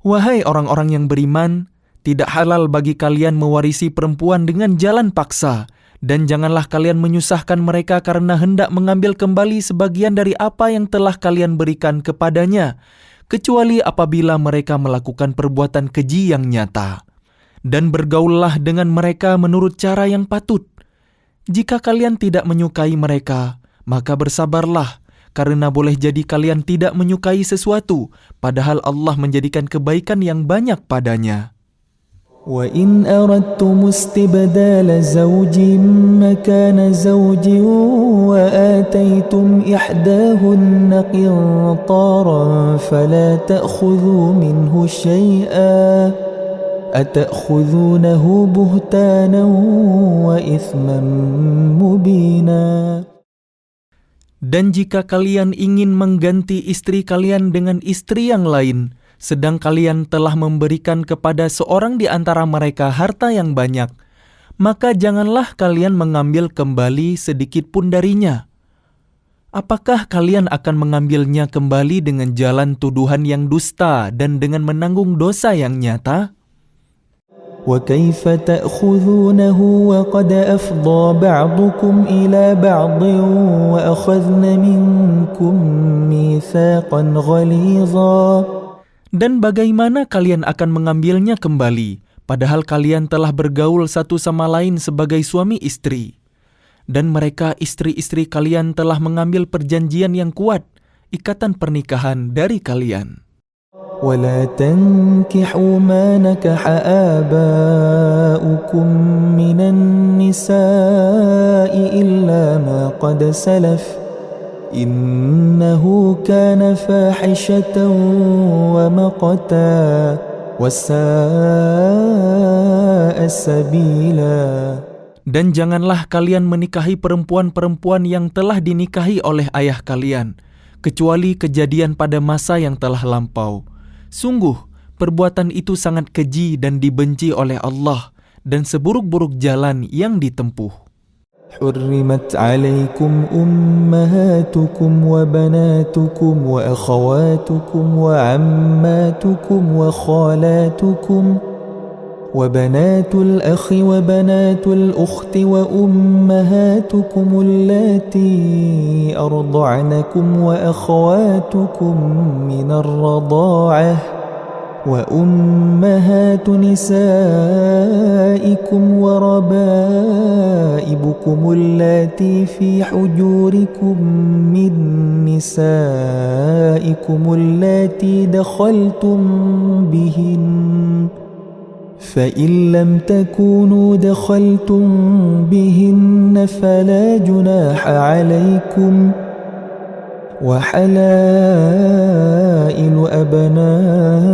Wahai orang-orang yang beriman, tidak halal bagi kalian mewarisi perempuan dengan jalan paksa, dan janganlah kalian menyusahkan mereka karena hendak mengambil kembali sebagian dari apa yang telah kalian berikan kepadanya, kecuali apabila mereka melakukan perbuatan keji yang nyata. Dan bergaullah dengan mereka menurut cara yang patut. Jika kalian tidak menyukai mereka, maka bersabarlah, karena boleh jadi kalian tidak menyukai sesuatu, padahal Allah menjadikan kebaikan yang banyak padanya. وَإِنْ أَرَدْتُمُ اسْتِبْدَالَ زَوْجٍ مَكَانَ زَوْجٍ وَآتَيْتُمْ إِحْدَاهُنَّ قِنطَارًا فَلَا تَأْخُذُوا مِنْهُ شَيْئًا أَتَأْخُذُونَهُ بُهْتَانًا وَإِثْمًا مُبِينًا. Dan jika kalian ingin mengganti istri kalian dengan istri yang lain, sedang kalian telah memberikan kepada seorang di antara mereka harta yang banyak, maka janganlah kalian mengambil kembali sedikit pun darinya. Apakah kalian akan mengambilnya kembali dengan jalan tuduhan yang dusta dan dengan menanggung dosa yang nyata? وَكَيْفَ تَأْخُذُونَهُ وَقَدْ أَفْضَى بَعْضُكُمْ إِلَى بَعْضٍ وَأَخَذْنَ مِنْكُمْ مِيثَاقًا غَلِيظًا. Dan bagaimana kalian akan mengambilnya kembali, padahal kalian telah bergaul satu sama lain sebagai suami istri. Dan mereka istri-istri kalian telah mengambil perjanjian yang kuat, ikatan pernikahan dari kalian. وَلَا تَنْكِحُوا مَا نَكَحَ آبَاؤُكُمْ مِنَ النِّسَاءِ إِلَّا مَا قَدْ سَلَفَ إِنَّهُ كَانَ فَاحِشَةً وَمَقْتًا وَسَاءَ سَبِيلًا. Dan janganlah kalian menikahi perempuan-perempuan yang telah dinikahi oleh ayah kalian, kecuali kejadian pada masa yang telah lampau. Sungguh, perbuatan itu sangat keji dan dibenci oleh Allah, dan seburuk-buruk jalan yang ditempuh. حرمت عليكم أمهاتكم وبناتكم وأخواتكم وعماتكم وخالاتكم وبنات الأخ وبنات الأخت وأمهاتكم اللاتي أرضعنكم وأخواتكم من الرضاعة وأمهات نسائكم وربائبكم اللاتي في حجوركم من نسائكم اللاتي دخلتم بهن فإن لم تكونوا دخلتم بهن فلا جناح عليكم وحلائل أبنائكم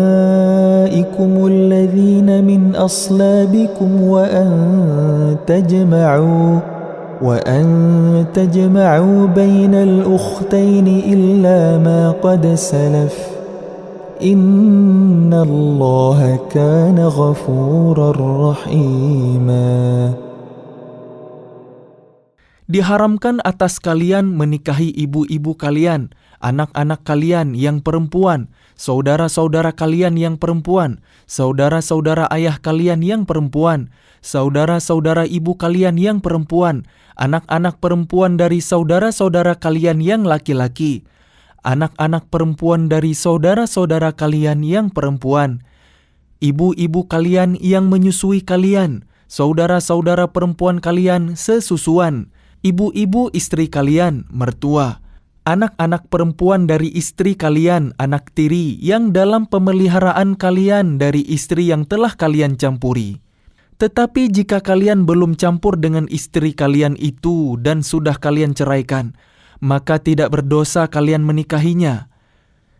الذين من أصلابكم وأن تجمعوا بين الأختين إلا ما قد سلف إن الله كان غفورا رحيما. Diharamkan atas kalian menikahi ibu-ibu kalian, anak-anak kalian yang perempuan, saudara-saudara kalian yang perempuan, saudara-saudara ayah kalian yang perempuan, saudara-saudara ibu kalian yang perempuan, anak-anak perempuan dari saudara-saudara kalian yang laki-laki, anak-anak perempuan dari saudara-saudara kalian yang perempuan, ibu-ibu kalian yang menyusui kalian, saudara-saudara perempuan kalian sesusuan, ibu-ibu istri kalian, mertua, anak-anak perempuan dari istri kalian, anak tiri yang dalam pemeliharaan kalian dari istri yang telah kalian campuri. Tetapi jika kalian belum campur dengan istri kalian itu dan sudah kalian ceraikan, maka tidak berdosa kalian menikahinya.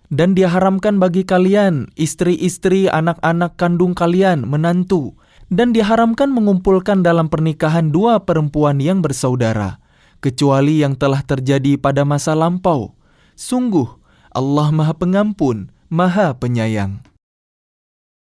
Dan diharamkan bagi kalian, istri-istri anak-anak kandung kalian, menantu, dan diharamkan mengumpulkan dalam pernikahan dua perempuan yang bersaudara, kecuali yang telah terjadi pada masa lampau. Sungguh, Allah Maha Pengampun, Maha Penyayang.